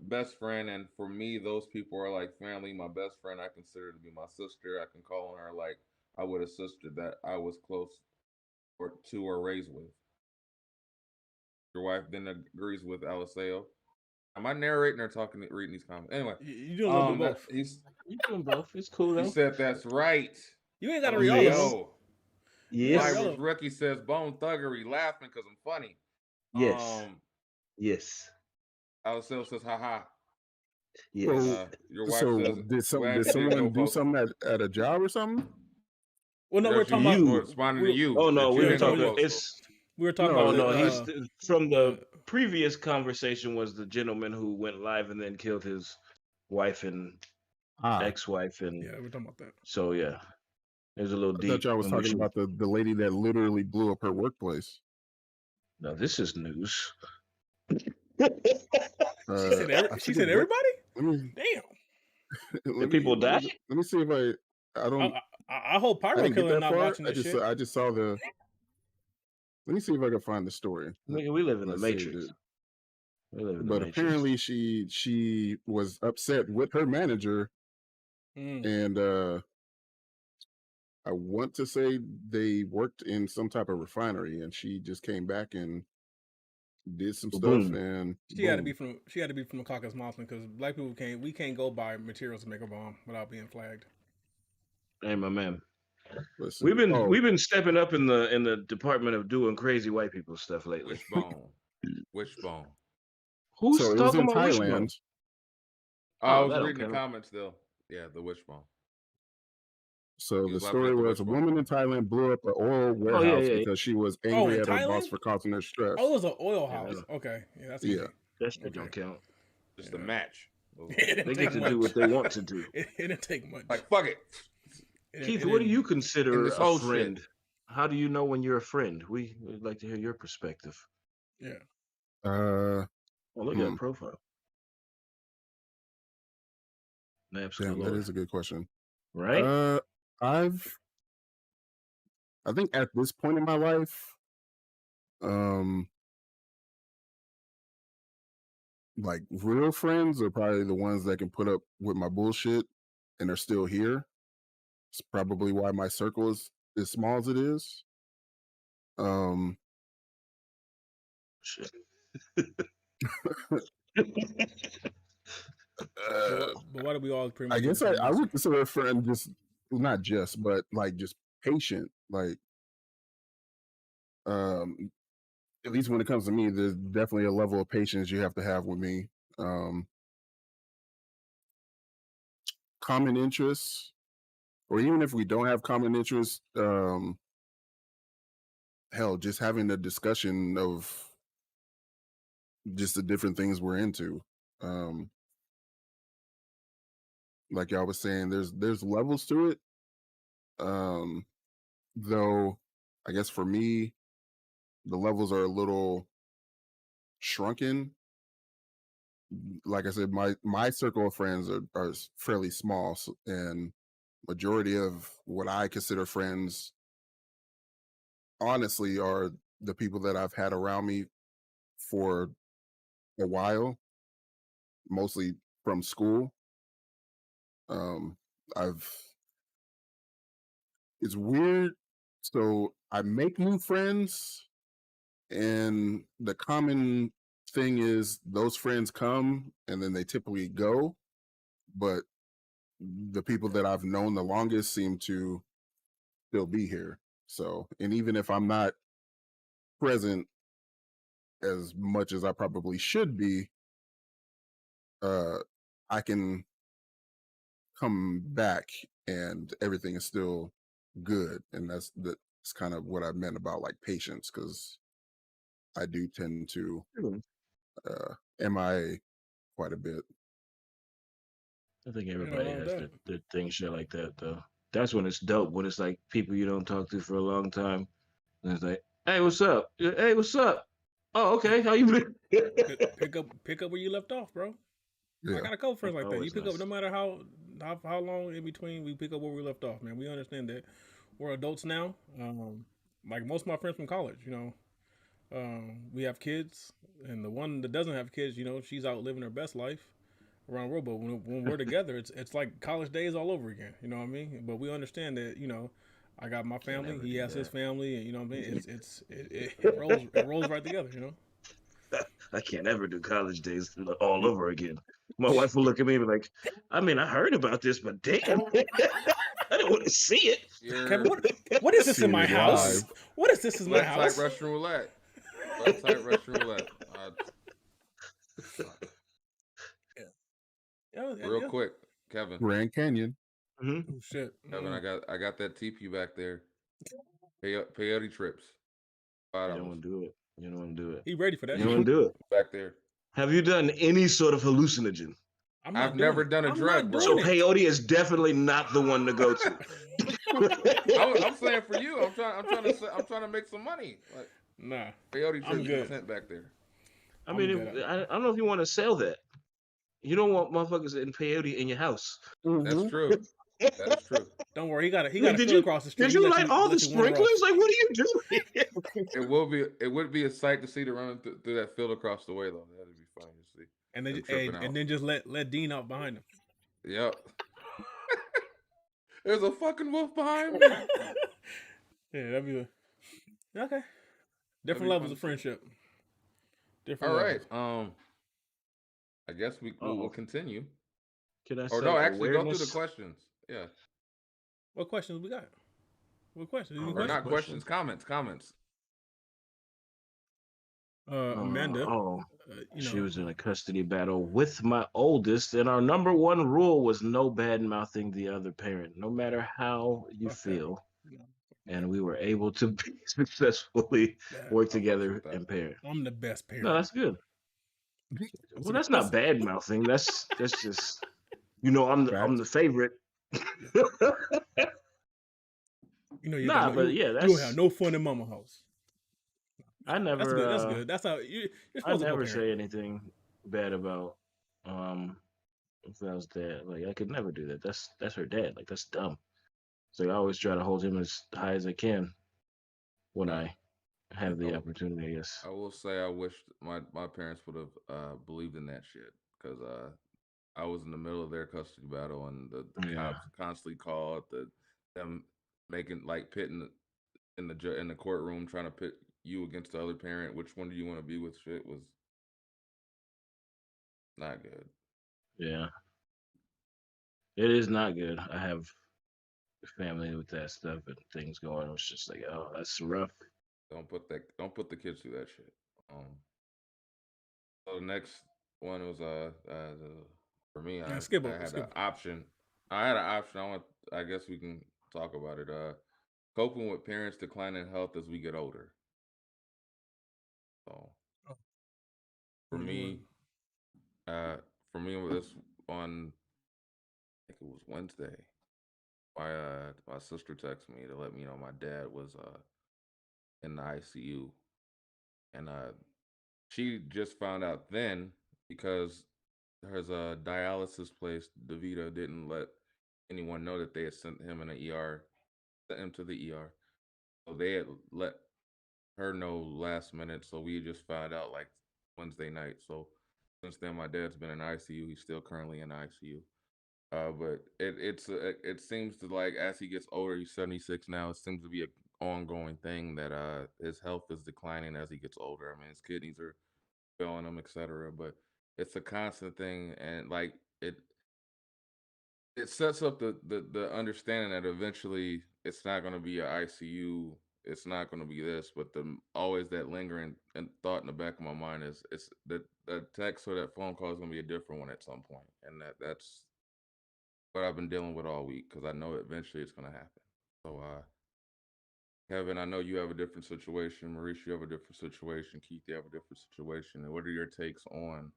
best friend, and for me, those people are like family. My best friend, I consider to be my sister. I can call on her like I would a sister that I was close or raised with. Your wife then agrees with Aliseo. Am I narrating or reading these comments? Anyway, You do a little bit of both. You doing both? It's cool He though. said that's right. You ain't got to read all of them. Aliseo. Yes. Lyra's Rookie says Bone Thuggery, laughing because I'm funny. Yes. Yes. Aliseo says haha. Yes. Your wife So says did glad you didn't someone go do post- something at a job or something? Well, no, That we're talking you- about responding to you. Oh no, that you we were didn't go talking. post. It's we were talking No, about. no. He's from the uh, previous conversation was the gentleman who went live and then killed his wife and ex-wife, and yeah, we're talking about that. so yeah, there's a little I deep. thought y'all was talking emotion. about the lady that literally blew up her workplace. No, this is news. She said, I she forget said what- everybody. Let me, Damn. Did people die? Let me see if I don't. I hope I Pyro didn't get Killer that not far. watching I this just shit. I just saw the. Let me see if I can find the story. Nigga, we live in the Let's see, Matrix. dude. We live in the But Matrix. apparently she was upset with her manager, and I want to say they worked in some type of refinery, and she just came back and did some stuff, Boom. and She had to boom. be from the Caucasus Mountain because black people can't go buy materials to make a bomb without being flagged. Hey, my man. Listen, We've been stepping up in the department of doing crazy white people stuff lately. Wishbone. Who's so it was talking in about Wishbone? Thailand. I Oh, was that don't reading the count. comments still. Yeah, the wishbone. So He the was laughing story at the was a wishbone. woman in Thailand blew up an oil warehouse yeah. because she was Oh, angry in at her boss Thailand? for causing her stress. Oh, it was an oil Yeah, house. yeah. Okay, yeah, that's Yeah. easy. That shit Okay. don't count. Just a match. It didn't They take get to much. do what they want to do. It didn't take much. Like fuck it. Keith, what do you In consider this a whole friend? shit. How do you know when you're a friend? We'd like to hear your perspective. Yeah. Uh, Oh, look at that profile. Naps damn, galore. that is a good question. Right? I think at this point in my life, like real friends are probably the ones that can put up with my bullshit and are still here. It's probably why my circle is as small as it is. Shit. But why do we all pretty much? I guess I would consider a friend just not just, but like just patient. Like, at least when it comes to me, there's definitely a level of patience you have to have with me. Common interests, or even if we don't have common interests, hell, just having a discussion of just the different things we're into. Like y'all was saying, there's levels to it. Though I guess for me, the levels are a little shrunken. Like I said, my circle of friends are fairly small, and majority of what I consider friends, honestly, are the people that I've had around me for a while, mostly from school. Um, I've it's weird. So I make new friends, and the common thing is those friends come and then they typically go, but the people that I've known the longest seem to still be here. So, and even if I'm not present as much as I probably should be, uh, I can come back and everything is still good. And that's kind of what I meant about like patience, because I do tend to Hmm. MIA quite a bit. I think Ain't no everybody wrong with has that. their thing shit like that though. That's when it's dope. When it's like people you don't talk to for a long time, and it's like, "Hey, what's up? Hey, what's up? Oh, okay. How you been?" Pick up where you left off, bro. I Yeah. got a couple friends That's like that. You always pick up nice. no matter how long in between, we pick up where we left off, man. We understand that we're adults now. Like most of my friends from college, we have kids, and the one that doesn't have kids, she's out living her best life around the world. But when we're together, it's like college days all over again. You know what I mean? But we understand that I got my Can't family, ever he do has his that. family, and you know what I mean. It rolls right together. I can't ever do college days all over again. My wife will look at me and be like, I mean, I heard about this, but damn, I don't want to see it. Kevin, You're what is this in Seeing my it house? live. What is this in my black type house? Russian roulette. Black type Russian roulette. Real Yeah. quick, Kevin. Grand Canyon. Hmm. Oh shit. Kevin, I got that TP back there. Peyote trips. You don't $5 want to do it. You don't want to do it. He ready for that You don't shit. want to do it. back there. Have you done any sort of hallucinogen? I'm I've not doing never it. done a I'm drug, not bro. So doing it. peyote is definitely not the one to go to. I'm saying for you. I'm trying to make some money. Like Nah, peyote I'm trips good. % back there. I I'm mean, good. I don't know if you want to sell that. You don't want motherfuckers in peyote in your house. That's true. That is true. Don't worry. He got I mean, a field across the street. did He you light all the let you wander off. sprinklers? Like, what are you doing? It would be a sight to see to run through that field across the way though. That'd be funny to see. And Them then tripping out. and then just let Dean out behind him. Yep. There's a fucking wolf behind me. Yeah, that'd be okay. That'd Different be levels fun of to see. friendship. Different All levels. right. I guess we'll Uh-oh. continue. Can I Or say no, actually go through awareness? the questions. Yeah. What questions we got? What questions? Any Oh, Or questions? not questions, comments. Amanda, She was in a custody battle with my oldest, and our number one rule was no bad mouthing the other parent, no matter how you fuck that. feel. And we were able to successfully work I'll together with that. and parent. I'm the best parent. No, that's good. Well, that's not bad mouthing. That's just I'm the favorite. You Nah, got but yeah, you don't have no fun in mama house. I never. That's good. That's good. That's how you're I supposed to never co-parent. say anything bad about if that was dad. Like I could never do that. That's her dad. Like that's dumb. So I always try to hold him as high as I can when I have the opportunity, I guess. I will say I wish my parents would have believed in that shit because I was in the middle of their custody battle and the Yeah. cops constantly called them making like pitting in the courtroom trying to pit you against the other parent. Which one do you want to be with? Shit was not good. Yeah. It is not good. I have family with that stuff and things going. It's just like, oh, that's rough. Don't put the kids through that shit. So the next one was for me. I skip had it. an option. I guess we can talk about it. Coping with parents' decline in health as we get older. So for me, this on I think it was Wednesday. My sister texted me to let me know my dad was in the ICU, and she just found out then because his dialysis place, DeVita, didn't let anyone know that they had sent him sent him to the ER. So they had let her know last minute. So we just found out like Wednesday night. So since then, my dad's been in ICU. He's still currently in ICU. But it seems to, like, as he gets older, he's 76 now. It seems to be an ongoing thing that his health is declining as he gets older. I mean, his kidneys are failing him, etc. But it's a constant thing, and like it sets up the understanding that eventually it's not going to be an ICU. It's not going to be this, but the always that lingering and thought in the back of my mind is it's that text or that phone call is going to be a different one at some point, and that's what I've been dealing with all week because I know eventually it's going to happen. So, Kevin, I know you have a different situation. Maurice, you have a different situation. Keith, you have a different situation. And what are your takes on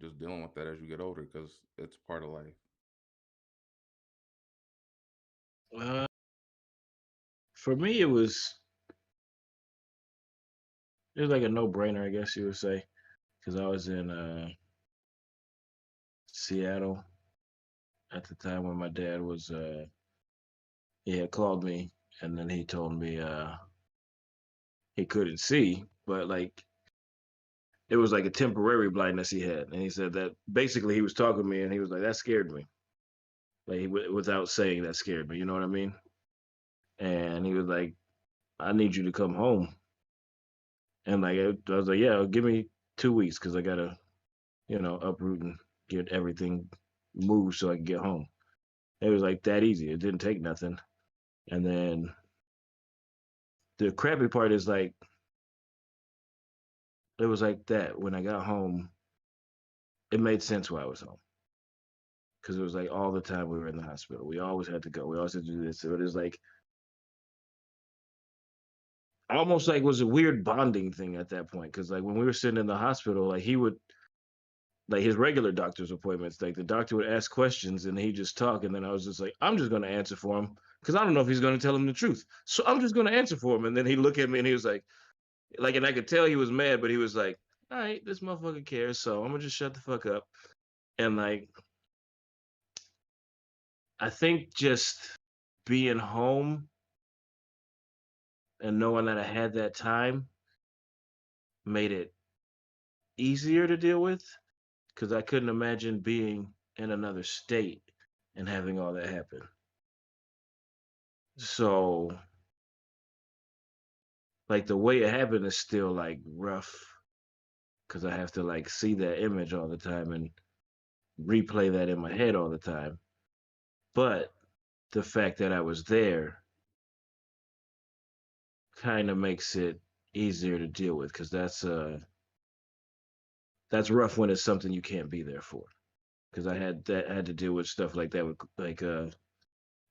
just dealing with that as you get older? Because it's part of life. For me, it was like a no-brainer, I guess you would say, because I was in Seattle at the time when my dad was. He had called me, and then he told me he couldn't see, but like it was like a temporary blindness he had, and he said that basically he was talking to me, and he was like, "That scared me," like without saying that scared me. You know what I mean? And he was like, "I need you to come home." And like I was like, "Yeah, give me 2 weeks because I gotta, uproot and get everything moved so I can get home." It was like that easy. It didn't take nothing. And then the crappy part is like it was like that when I got home. It made sense why I was home because it was like all the time we were in the hospital. We always had to go. We always had to do this. So it was like almost like it was a weird bonding thing at that point because like when we were sitting in the hospital, like he would like his regular doctor's appointments, like the doctor would ask questions and he'd just talk, and then I was just like, I'm just gonna answer for him because I don't know if he's gonna tell him the truth, so I'm just gonna answer for him. And then he'd look at me and he was like, and I could tell he was mad, but he was like, all right, this motherfucker cares, so I'm gonna just shut the fuck up. And like, I think just being home and knowing that I had that time made it easier to deal with because I couldn't imagine being in another state and having all that happen. So, like, the way it happened is still like rough because I have to like see that image all the time and replay that in my head all the time. But the fact that I was there kind of makes it easier to deal with because that's rough when it's something you can't be there for. Because I had to deal with stuff like that with like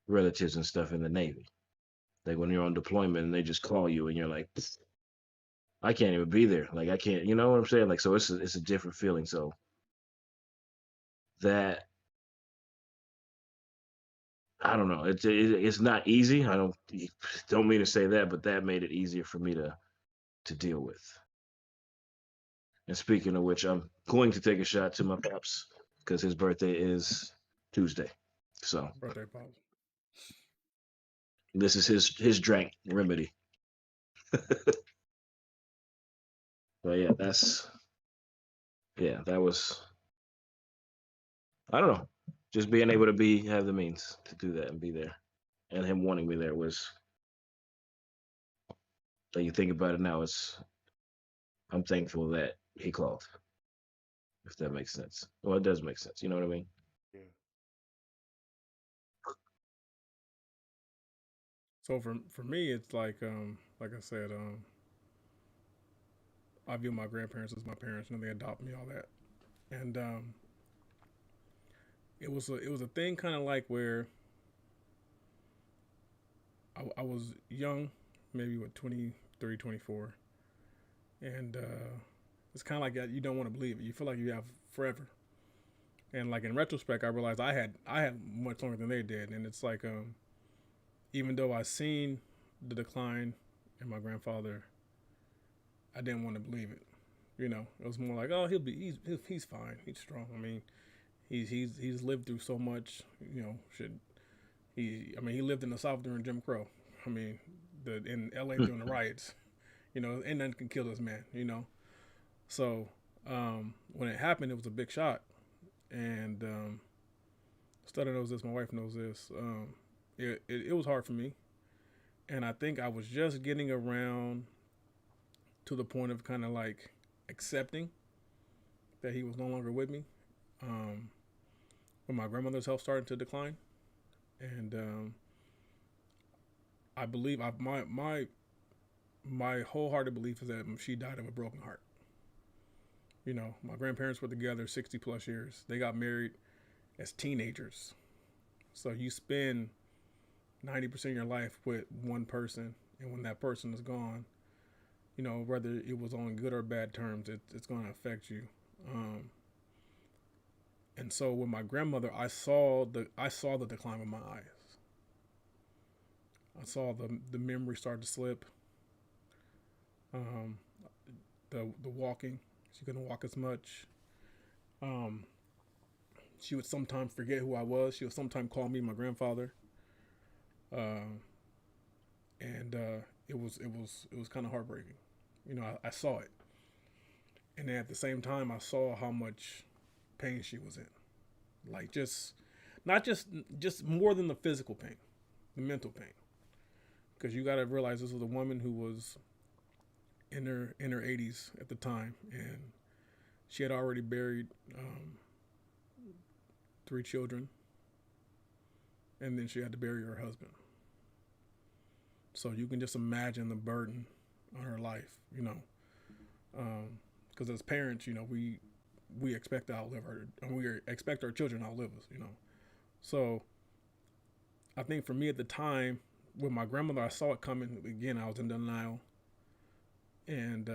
relatives and stuff in the Navy. Like when you're on deployment and they just call you and you're like, I can't even be there. Like I can't, you know what I'm saying? Like so, it's a different feeling. So that I don't know. It's not easy. I don't mean to say that, but that made it easier for me to deal with. And speaking of which, I'm going to take a shot to my pops because his birthday is Tuesday. So Birthday pop. this is his drink remedy. But yeah, that was I don't know. Just being able to have the means to do that and be there. And him wanting me there was like you think about it now, I'm thankful that he called. If that makes sense. Well, it does make sense. You know what I mean? Yeah. So for me, it's like I said, I view my grandparents as my parents. You know, they adopt me, all that, and it was a thing kind of like where I was young, maybe what 23, 24, and it's kind of like that. You don't want to believe it. You feel like you have forever. And like in retrospect, I realized I had much longer than they did, and it's like even though I seen the decline in my grandfather, I didn't want to believe it. You know, it was more like, oh, he's fine, he's strong. I mean, he's lived through so much. You know, he lived in the South during Jim Crow. I mean, in L.A. during the riots. You know, and nothing can kill this man. You know, So when it happened, it was a big shock, and Stutter knows this. My wife knows this. It was hard for me, and I think I was just getting around to the point of kind of like accepting that he was no longer with me. Um, when my grandmother's health started to decline, and I believe my wholehearted belief is that she died of a broken heart. You know, my grandparents were together 60 plus years. They got married as teenagers. So you spend 90% of your life with one person, and when that person is gone, you know, whether it was on good or bad terms, it's going to affect you. Um, and so with my grandmother, I saw the decline in my eyes. I saw the memory start to slip. Um, the walking, she couldn't walk as much. Um, she would sometimes forget who I was. She would sometimes call me my grandfather. Uh, and it was kind of heartbreaking. You know, I saw it, and then at the same time, I saw how much pain she was in. Like just not just more than the physical pain, the mental pain. Because you got to realize this was a woman who was in her 80s at the time, and she had already buried 3 children, and then she had to bury her husband. So you can just imagine the burden on her life, you know. Because as parents, you know, we expect to outlive her, and we expect our children to outlive us, you know. So I think for me at the time, with my grandmother, I saw it coming. Again, I was in denial, and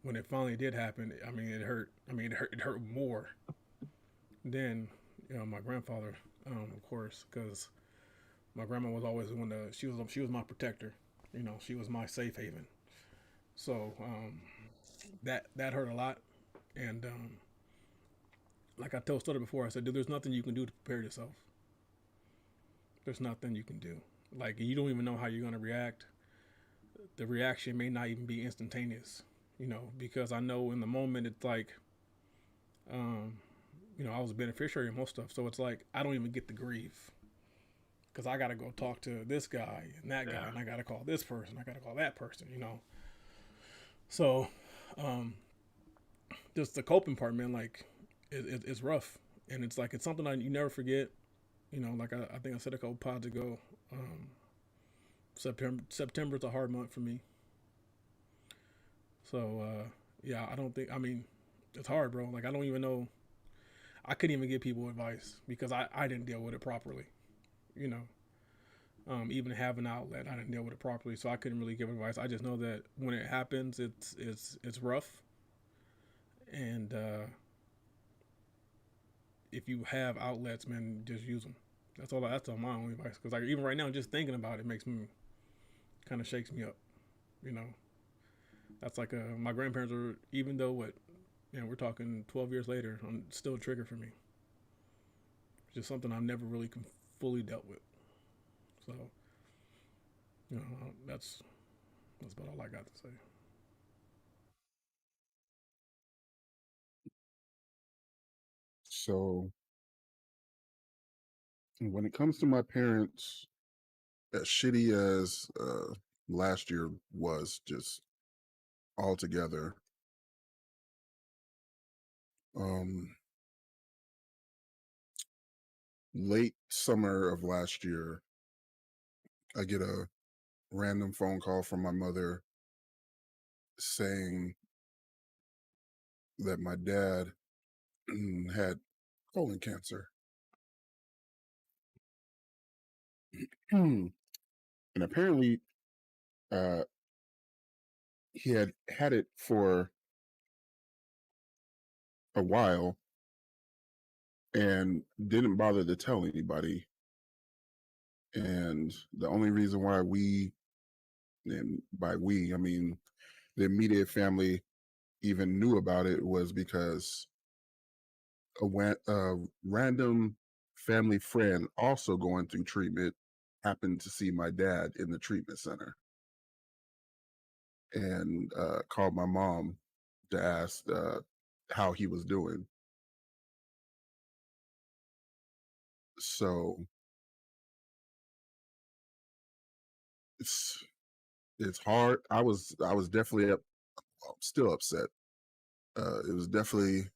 when it finally did happen, I mean, it hurt. I mean, it hurt more than my grandfather, of course, because my grandma was always the one that she was my protector. You know, she was my safe haven. So that hurt a lot, and like I told Stutter before, I said, dude, there's nothing you can do to prepare yourself. There's nothing you can do. Like you don't even know how you're gonna react. The reaction may not even be instantaneous, you know, because I know in the moment it's like, um, I was a beneficiary of most stuff, so it's like I don't even get to grieve because I gotta go talk to this guy and that guy, and I gotta call this person, I gotta call that person, you know. So, um, just the coping part, man, like it's rough, and it's like it's something you never forget. You know, like I think I said a couple pods ago. Um, September's a hard month for me. So yeah, I don't think. I mean, it's hard, bro. Like I don't even know. I couldn't even give people advice because I didn't deal with it properly. You know, even have an outlet, I didn't deal with it properly, so I couldn't really give advice. I just know that when it happens, it's rough, and if you have outlets, man, just use them. That's all my only advice. Because like even right now, just thinking about it makes me kind of shakes me up. You know, that's like my grandparents are. Even though we're talking 12 years later, I'm still a trigger for me. It's just something I've never really fully dealt with. So that's about all I got to say. So when it comes to my parents, as shitty as last year was, just altogether, um, late summer of last year, I get a random phone call from my mother saying that my dad had colon cancer. And apparently, uh, he had it for a while and didn't bother to tell anybody. And the only reason why and by we, I mean the immediate family, even knew about it was because a random family friend also going through treatment happened to see my dad in the treatment center and called my mom to ask how he was doing. So it's hard. I was definitely still upset. It was definitely.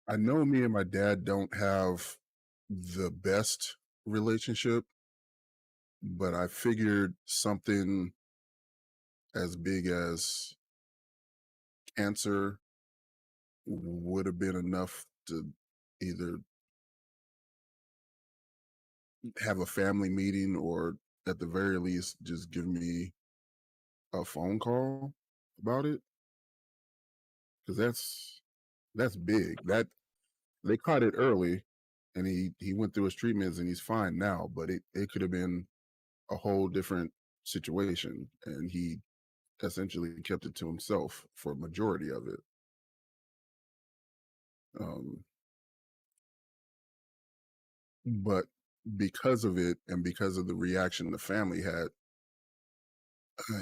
I know me and my dad don't have the best relationship, but I figured something as big as cancer would have been enough to either have a family meeting or at the very least just give me a phone call about it, because that's big. That they caught it early, and he went through his treatments and he's fine now, but it could have been a whole different situation, and he essentially kept it to himself for a majority of it. Um, but because of it and because of the reaction the family had,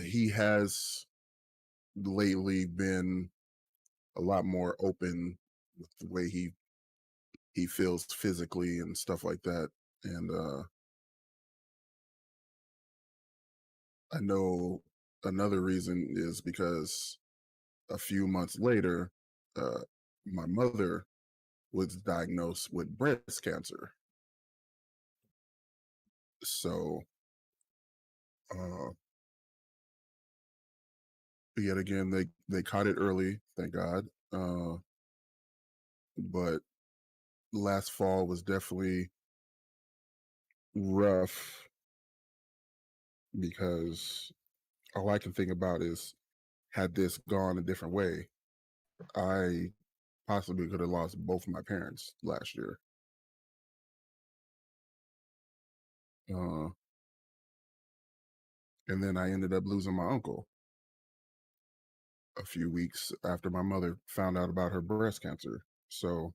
he has lately been a lot more open with the way he feels physically and stuff like that. And I know another reason is because a few months later, uh, my mother was diagnosed with breast cancer. So, uh, yet again, they caught it early, thank God. But last fall was definitely rough because all I can think about is, had this gone a different way, I possibly could have lost both my parents last year. Uh, and then I ended up losing my uncle a few weeks after my mother found out about her breast cancer. So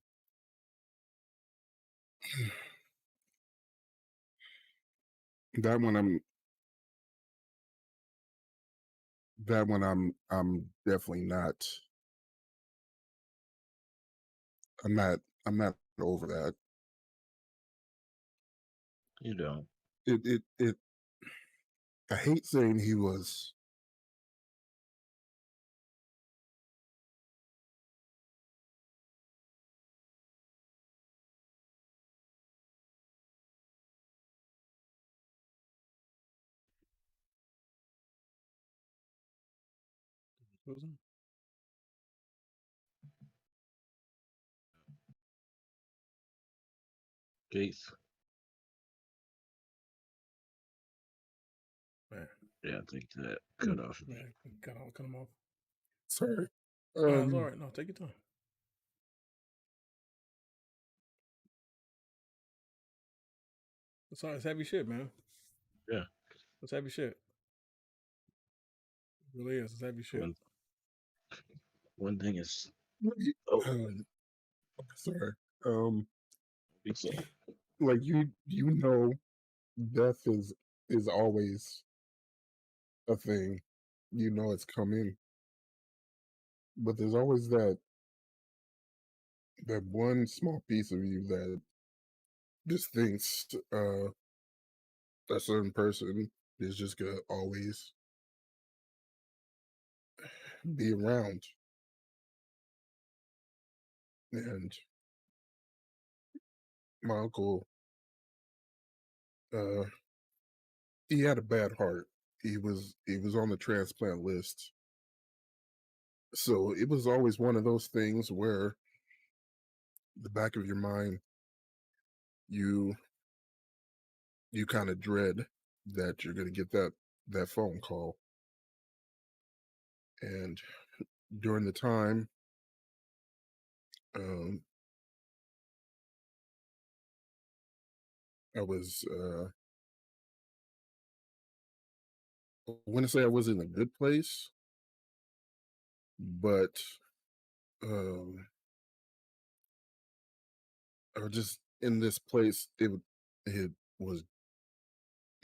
that one I'm I'm definitely not I'm not I'm not over that. You don't. It I hate saying he was Gates. Man, Yeah, I think that cut off. man, cut him off. sorry. No, it's all right. No, take your time. It's all right. It's heavy shit, man. Yeah. It's heavy shit. It really is. It's heavy shit. One thing is, Sorry. it's- Like you know, death is always a thing. You know it's coming, but there's always that one small piece of you that just thinks a certain person is just gonna always be around. And my uncle, uh, he had a bad heart. He was on the transplant list. So it was always one of those things where the back of your mind, you you kind of dread that you're gonna get that phone call. And during the time, um, I was I want to say I was in a good place, but um, I was just in this place. It was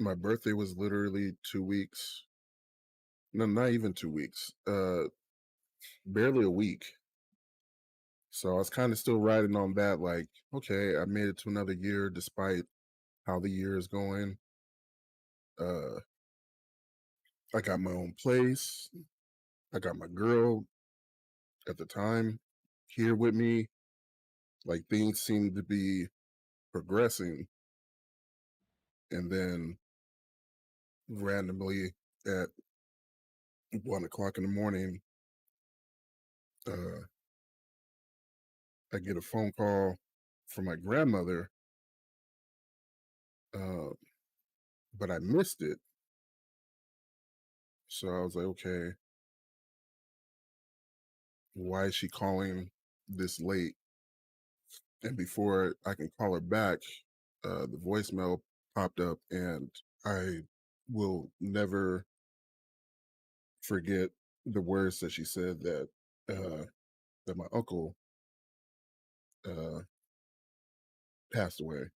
my birthday was literally 2 weeks. No, not even 2 weeks. Barely a week. So I was kind of still riding on that, like, okay, I made it to another year despite how the year is going. I got my own place. I got my girl at the time here with me. Like things seemed to be progressing. And then randomly at 1 o'clock in the morning, uh, I get a phone call from my grandmother, uh, but I missed it. So I was like, okay, why is she calling this late? And before I can call her back, the voicemail popped up, and I will never forget the words that she said that my uncle uh, passed away,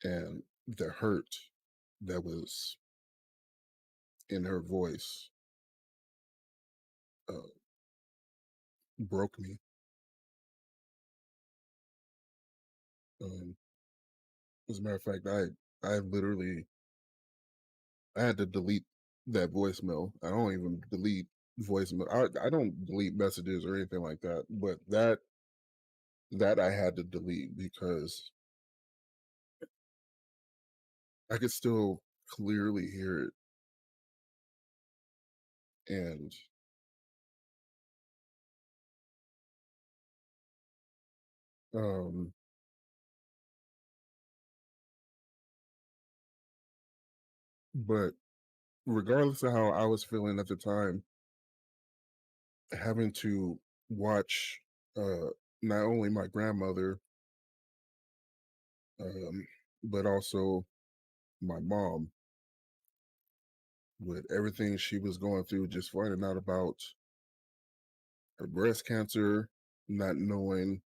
and the hurt that was in her voice uh, broke me. Um, as a matter of fact, I literally I had to delete that voicemail. I don't even delete voicemail. I don't delete messages or anything like that. But that I had to delete because I could still clearly hear it. And um but regardless of how I was feeling at the time, having to watch uh not only my grandmother um but also my mom with everything she was going through, just finding out about her breast cancer, not knowing,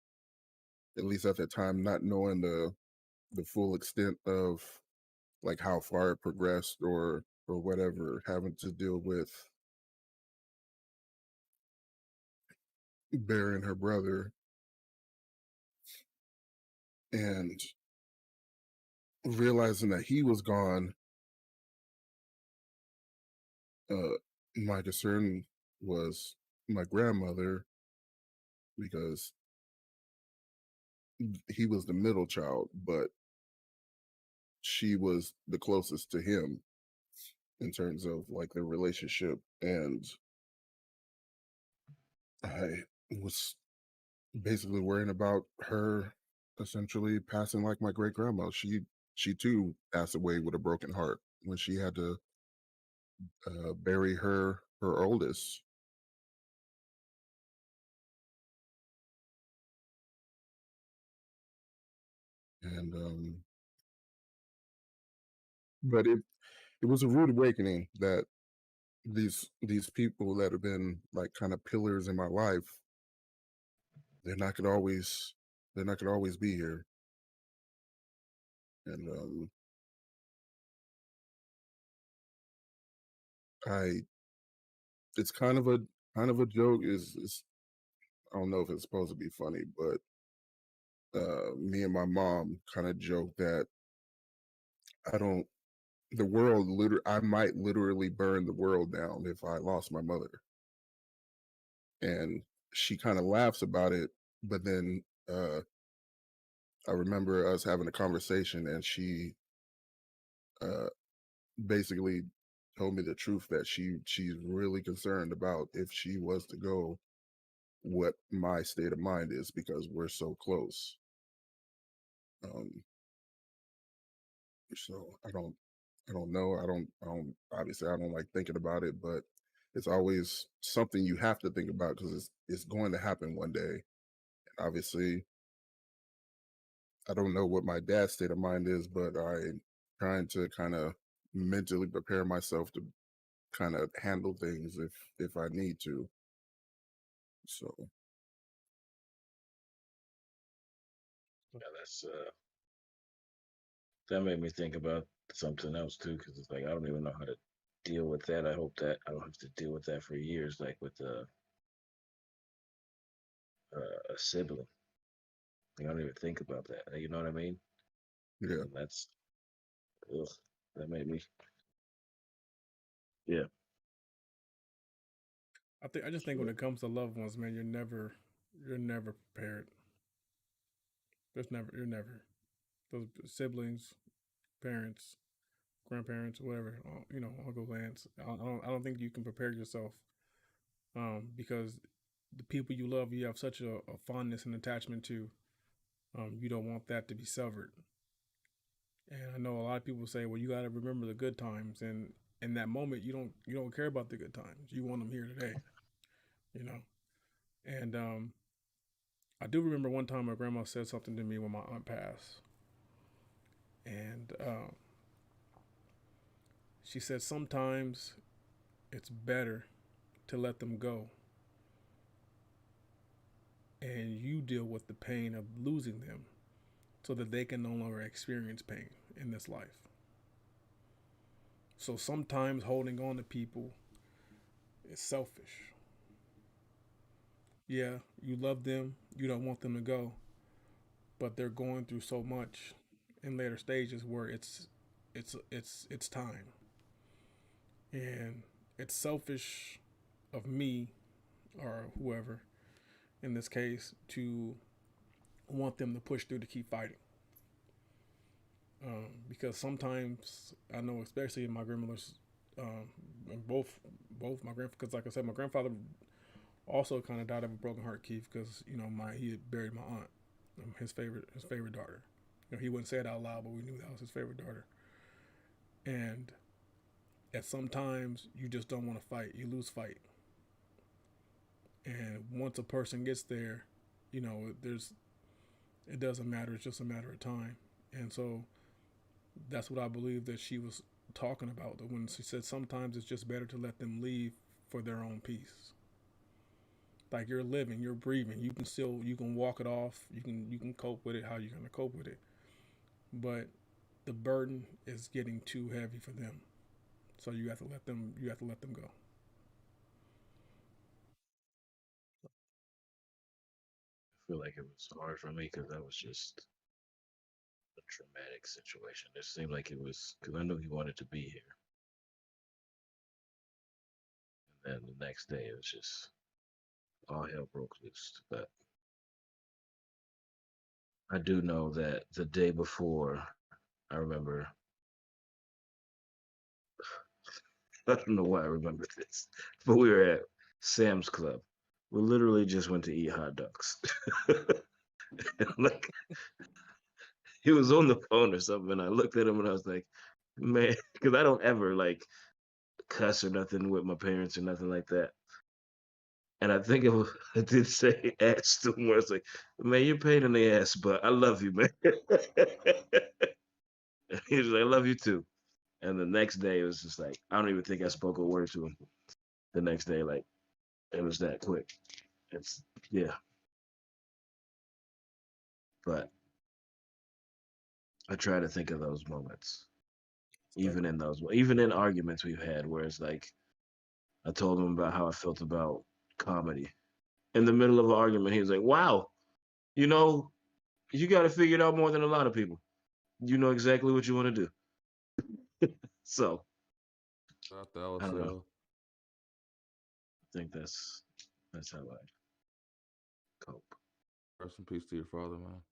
at least at that time, not knowing the full extent of like how far it progressed or whatever, having to deal with burying her brother and realizing that he was gone. uh my concern was my grandmother because he was the middle child, but she was the closest to him in terms of like their relationship. And I was basically worrying about her essentially passing like my great grandma. She too passed away with a broken heart when she had to bury her oldest. And but it was a rude awakening that these people that have been like kind of pillars in my life, they're not gonna always they're not gonna always be here. And I it's kind of a joke. Is I don't know if it's supposed to be funny, but me and my mom kind of joke that I don't the world I might literally burn the world down if I lost my mother. And she kind of laughs about it, but then I remember us having a conversation, and she uh basically told me the truth that she's really concerned about if she was to go, what my state of mind is, because we're so close. um so I don't know. I don't obviously I don't like thinking about it, but it's always something you have to think about because it's going to happen one day. Obviously, I don't know what my dad's state of mind is, but I'm trying to kind of mentally prepare myself to kind of handle things if I need to. So Yeah, that made me think about something else too, because it's like I don't even know how to deal with that. I hope that I don't have to deal with that for years, like with a sibling. Like, I don't even think about that. You know what I mean? Yeah. And that's ugh, that made me. Yeah, I just think when it comes to loved ones, man, you're never prepared. You're never those siblings, parents, grandparents, whatever, uncles, aunts. I don't think you can prepare yourself, because the people you love, you have such a fondness and attachment to. You don't want that to be severed. And I know a lot of people say, well, you got to remember the good times, and in that moment, you don't care about the good times. You want them here today, you know. And I do remember one time my grandma said something to me when my aunt passed, and she said sometimes it's better to let them go and you deal with the pain of losing them so that they can no longer experience pain in this life. So sometimes holding on to people is selfish. Yeah, you love them, you don't want them to go, but they're going through so much in later stages where it's time. And it's selfish of me or whoever in this case to want them to push through to keep fighting. Because sometimes I know, especially in my grandmother's, and both my grandfather, because like I said, my grandfather also kind of died of a broken heart, Keith, because he had buried my aunt, his favorite daughter. He wouldn't say it out loud, but we knew that was his favorite daughter. And at sometimes you just don't want to fight, you lose fight, and once a person gets there, it doesn't matter. It's just a matter of time. And so that's what I believe that she was talking about. That when she said sometimes it's just better to let them leave for their own peace. Like you're living, you're breathing. You can walk it off. You can cope with it how you're gonna cope with it. But the burden is getting too heavy for them. So you have to let them go. I feel like it was hard for me because that was just a traumatic situation. It seemed like it was because I knew he wanted to be here, and then the next day it was just all hell broke loose. But I do know that the day before, I remember. I don't know why I remember this, but we were at Sam's Club. We literally just went to eat hot dogs. And like he was on the phone or something, and I looked at him and I was like, "Man," because I don't ever like cuss or nothing with my parents or nothing like that. And I think I did say ass to him where it's like, "Man, you're a pain in the ass, but I love you, man." And he was like, "I love you too." And the next day it was just like I don't even think I spoke a word to him. The next day, like it was that quick. It's yeah, but I try to think of those moments, even in arguments we've had, where it's like I told him about how I felt about comedy. In the middle of an argument, he was like, "Wow, you know, you got to figure it out more than a lot of people. You know exactly what you want to do." So Shout out to I don't know. LSL. I think that's how I cope. Rest in peace to your father, man.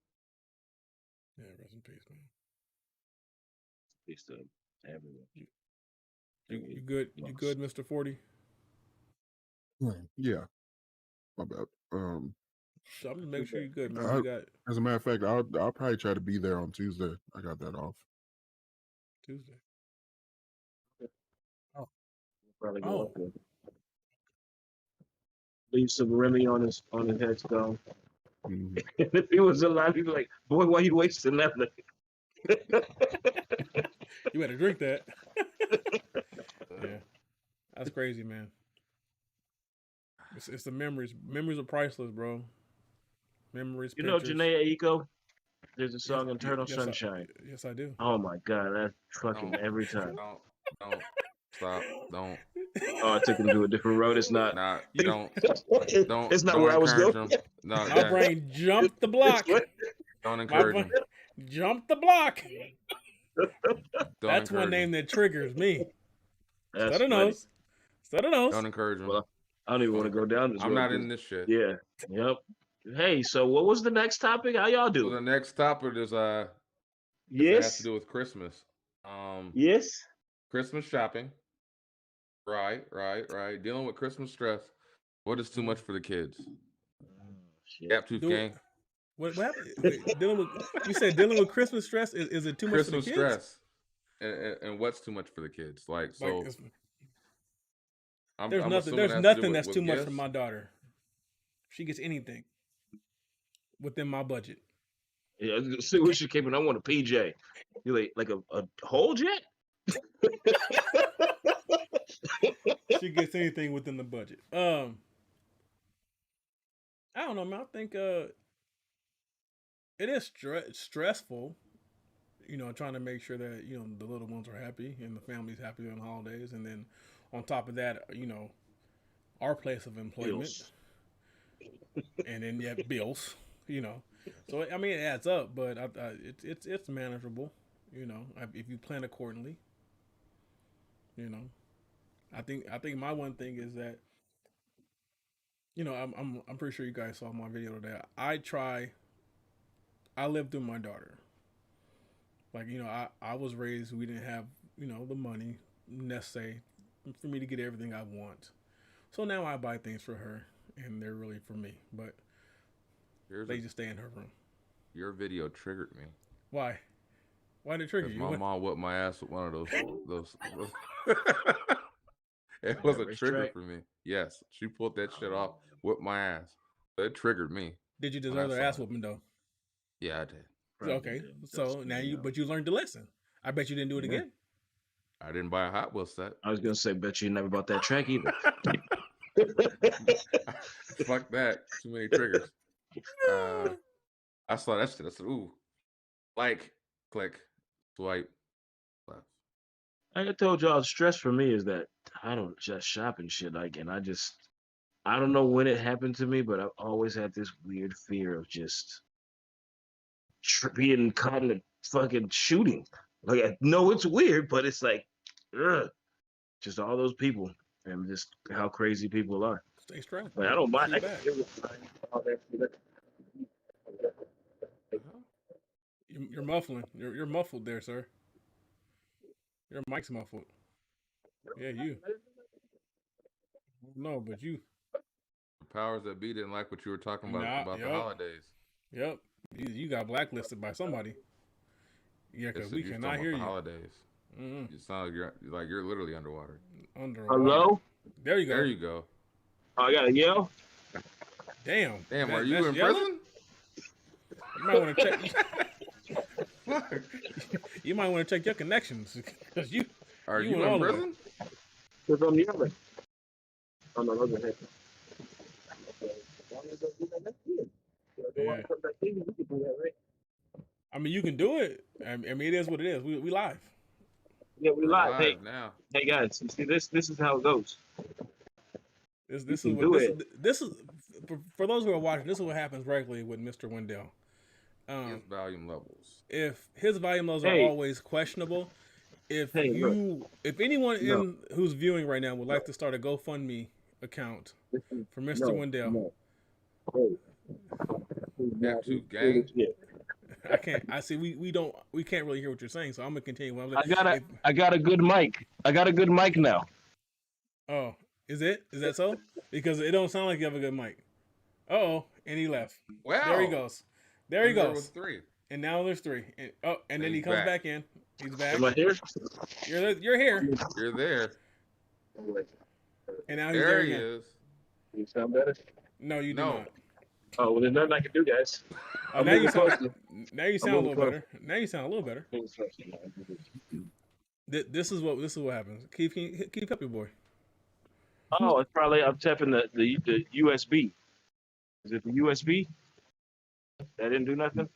Yeah, rest in peace, man. Peace to everyone. You good? You good, Mr. 40? Yeah, my bad. So I'm just making sure you're good, man. You got As a matter of fact, I'll probably try to be there on Tuesday. I got that off. Tuesday. Probably go up Oh, there. Leave some Remy on his headstone. Mhm. And if he was alive, he'd be like, "Boy, why you wasting that?" you better drink that. Yeah, that's crazy, man. It's the memories. Memories are priceless, bro. Memories, You know pictures. Janae Aiko? There's a song, Eternal Sunshine. Yes, I do. Oh my god, that's fucking Don't. every time. Don't. Stop. Don't. Oh, I took him to a different road. It's not. Nah. You- Don't. It's not don't where I was encourage going. him. No. My Yeah. brain jumped the block. Don't My encourage brain him. jumped the block. Don't That's one encourage name him. that triggers me. That's Stutter funny. nose. Stutter nose. Don't encourage him. Well, I don't even want to go down this I'm road. not in this shit. Yeah. Yep. Hey, so what was the next topic? How y'all So the doing? next topic is it has Yes. to do with Christmas. Yes. Christmas shopping. Right. Dealing with Christmas stress. What is too much for the kids? Shit. Gap Tooth Do it. Gang. What happened? Wait, you said dealing with Christmas stress is it too much Christmas for the kids? stress. And what's too much for the kids? Like, so Like, I'm there's assuming there's it has to do nothing with- that's with too much for gifts? my daughter. She gets anything within my budget. Yeah, see what you keeping. I want a PJ. You like a whole jet? She gets anything within the budget. I don't know, man. I think it is stressful, trying to make sure that the little ones are happy and the family's happy on the holidays, and then on top of that, our place of employment, Bills. and then you have bills, So I mean, it adds up, but it's manageable, if you plan accordingly. I think my one thing is that, I'm pretty sure you guys saw my video today. I live through my daughter. Like, I was raised, we didn't have, the money necessary for me to get everything I want. So now I buy things for her, and they're really for me, but they just stay in her room. Your video triggered me. Why? Why did it trigger 'Cause you? my What- mom whipped my ass with one of those. It was a Race trigger track. for me. Yes, she pulled that shit off, whipped my ass. It triggered me. Did you when I deserve the saw ass it. whooping though? Yeah, I did. Okay, so now but you learned to listen. I bet you didn't do it Yeah. again. I didn't buy a Hot Wheels set. I was gonna say, bet you never bought that track either. Fuck that. Too many triggers. I saw that shit. I said, ooh. Like, click, swipe, left. Like I told y'all, stress for me is that I don't just shop and shit. Like, and I don't know when it happened to me, but I've always had this weird fear of just being caught in a fucking shooting. Like, I know it's weird, but it's like, ugh, just all those people and just how crazy people are. Stay strong. But I don't mind. Shoot back. You're muffling. You're muffled there, sir. Your mic's muffled. Yeah, you. No, but you. The powers that be didn't like what you were talking about Nah, the yup. holidays. Yep. You got blacklisted by somebody. Yeah, They because said we you're cannot talking hear about you. the holidays. Mm-mm. You sound like you're literally underwater. Hello? There you go. There you go. Oh, I gotta yell. Damn. Damn, are That's you in yelling? prison? You might want to check. Fuck. You might want to check your connections because you. Are You you went all in the way. prison? Because I'm yelling. On the other hand. Yeah. I mean, you can do it. I mean, it is what it is. We live. Yeah, we We're live. Hey, now. hey guys, you see this? This is how it goes. This You is can what do this is for those who are watching. This is what happens regularly with Mr. Wendell. His volume levels. If his volume levels Hey. are always questionable, if Hey, look. if anyone No. who's viewing right now would like to start a GoFundMe account for Mr. Wendell, Gap Tooth Gang. I can't. I see. We can't really hear what you're saying, so I'm gonna continue. I got a good mic. I got a good mic now. Oh, is that so? Because it don't sound like you have a good mic. Oh, and he left. Wow. There he goes. There he There was goes. 3. And now there's 3. And then And he he's comes back. back in. He's back. Am I here? You're here. You're there. And now he's There there he again. is. You sound better? No, you do No. not. Oh, well, there's nothing I can do, guys. Oh, now you moving sound. closer. Now you sound a little moving better. Now you sound a little better. This is what happens. Keep up, your boy. Oh, it's probably I'm tapping the USB. Is it the USB? That didn't do nothing.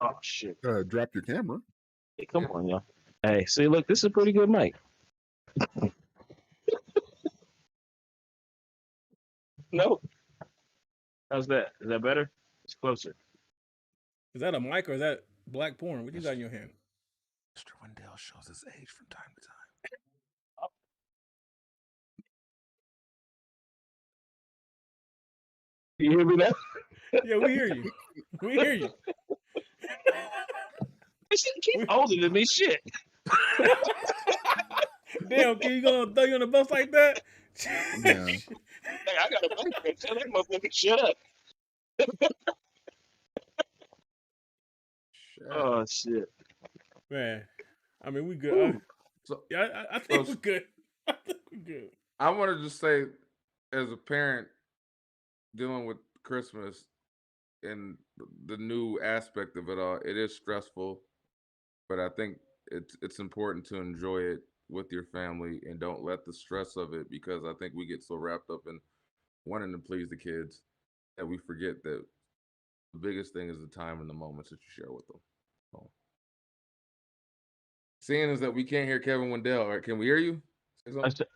Oh shit! Drop your camera. Hey, come on, y'all. Hey, see, look, this is a pretty good mic. No, how's that? Is that better? It's closer. Is that a mic or is that black porn? What you got in your hand? Mr. Wendell shows his age from time to time. You hear me now? Yeah, we hear you. We hear you. This shit keep older than me. Shit. Damn, can you gonna throw you on the bus like that? Yeah. Hey, I got a mic. Tell that motherfucker shut up. Shit. Oh shit. Man, I mean, we good. Ooh. So Yeah, I think So- we're good. I think we're good. I want to just say, as a parent dealing with Christmas and the new aspect of it all, it is stressful, but I think it's important to enjoy it with your family and don't let the stress of it, because I think we get so wrapped up in wanting to please the kids that we forget that the biggest thing is the time and the moments that you share with them. So, seeing is that we can't hear Kevin Wendell, right? Can we hear you? Say something?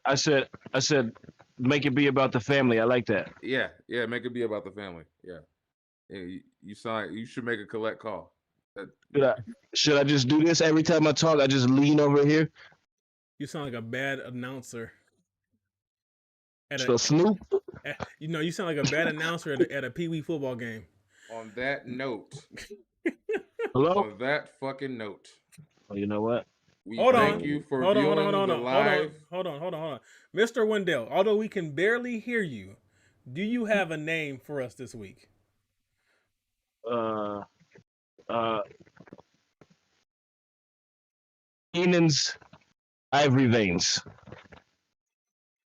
I said, make it be about the family. I like that. Yeah, make it be about the family. Yeah, you sound. You should make a collect call. Should I just do this every time I talk? I just lean over here. You sound like a bad announcer. So Snoop. You sound like a bad announcer at a Pee Wee football game. On that note, Hello. on that fucking note, Oh, you know what? we Hold thank on. you for Hold on, viewing hold on, the live. hold on. Mr. Wendell, although we can barely hear you, do you have a name for us this week? Keenan's ivory veins.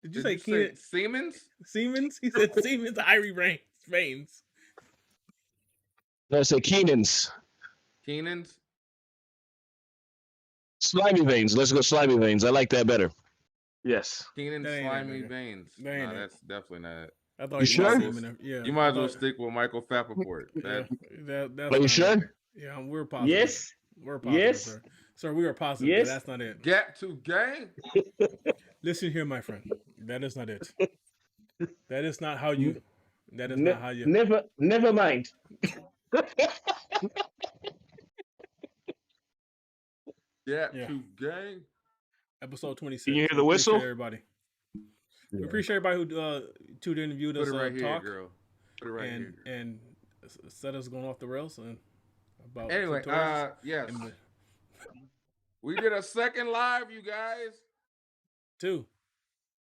Did you Did say you Keenan Siemens? Siemens? He said Siemens ivory veins. No, I said Keenan's Keenan's? slimy veins. Let's go slimy veins. I like that better. Yes. Keenan's That ain't it, slimy nigga. veins. That ain't Nah, it. that's definitely not it. I thought You sure? Yeah. You might as well I thought- stick with Michael Fappaport. Yeah, That, that's Are you not sure? it. Yeah, we're positive. Yes. We're positive, Yes. sir. Sir, we are positive, Yes. but that's not it. Gap to gang. Listen here, my friend. That is not it. That is not how you. That is Ne- not how you. Never mind. Gap Yeah. to gang. Episode 26. Can you hear We the whistle? appreciate everybody. We appreciate everybody who tuned in and viewed Put us it right here, talk girl. Put it right here. and set us going off the rails and about Anyway, tutorials yes. and We did a second live, you guys. two.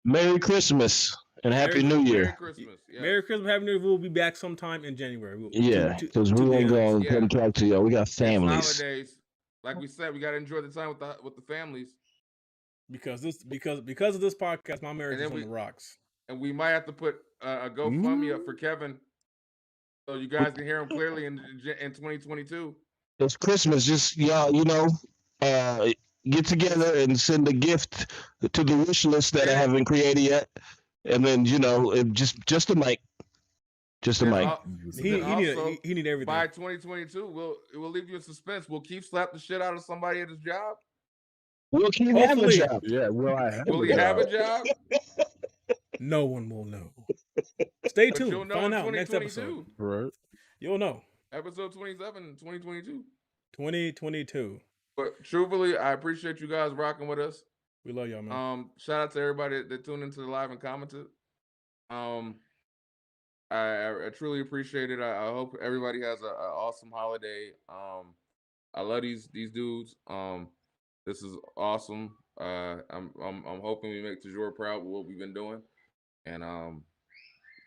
Merry Christmas and Happy New Merry Year. Christmas. Yes. Merry Christmas, Happy New Year. We'll be back sometime in January. Yeah, because we ain't days. going to come talk to y'all. We got It's families. holidays. Like we said, we got to enjoy the time with the families. because of this podcast, my marriage And is then on the rocks. And we might have to put a GoFundMe up for Kevin, so you guys can hear him clearly in 2022. It's Christmas. Just y'all, get together and send a gift to the wish list that I haven't created yet, and then just a mic, just a And mic. He also, need everything. by 2022, we'll leave you in suspense. We'll keep slap the shit out of somebody at his job. We'll keep having a Hopefully. job. Yeah, will I have Will he have a job? No one will know. Stay But you'll tuned. know Find in out next 2022. episode. Right. You'll know. Episode 27, 2022. 2022. But truthfully, I appreciate you guys rocking with us. We love y'all, man. Shout out to everybody that tuned into the live and commented. I truly appreciate it. I hope everybody has an awesome holiday. I love these dudes. This is awesome. I'm hoping we make Tajor proud with what we've been doing. And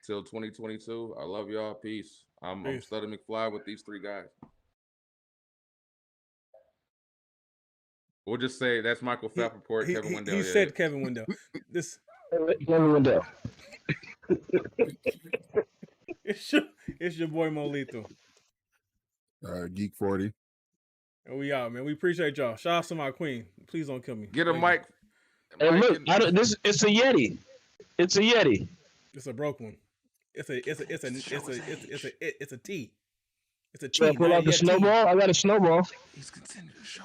till 2022, I love y'all. Peace. I'm Studdy McFly with these three guys. We'll just say that's Michael Fappaport, Kevin Wendell. He said Kevin Wendell. This Kevin Wendell. it's your boy Mo Lethal. Geek 40. And we out, man. We appreciate y'all. Shout out to my queen. Please don't kill me. Get a Thank you. mic. And Mike look, and- it's a Yeti. It's a Yeti. It's a broke one. It's a T. It's It's a Should I team. pull Now out the you got team. snowball? I got a snowball. He's continuing to show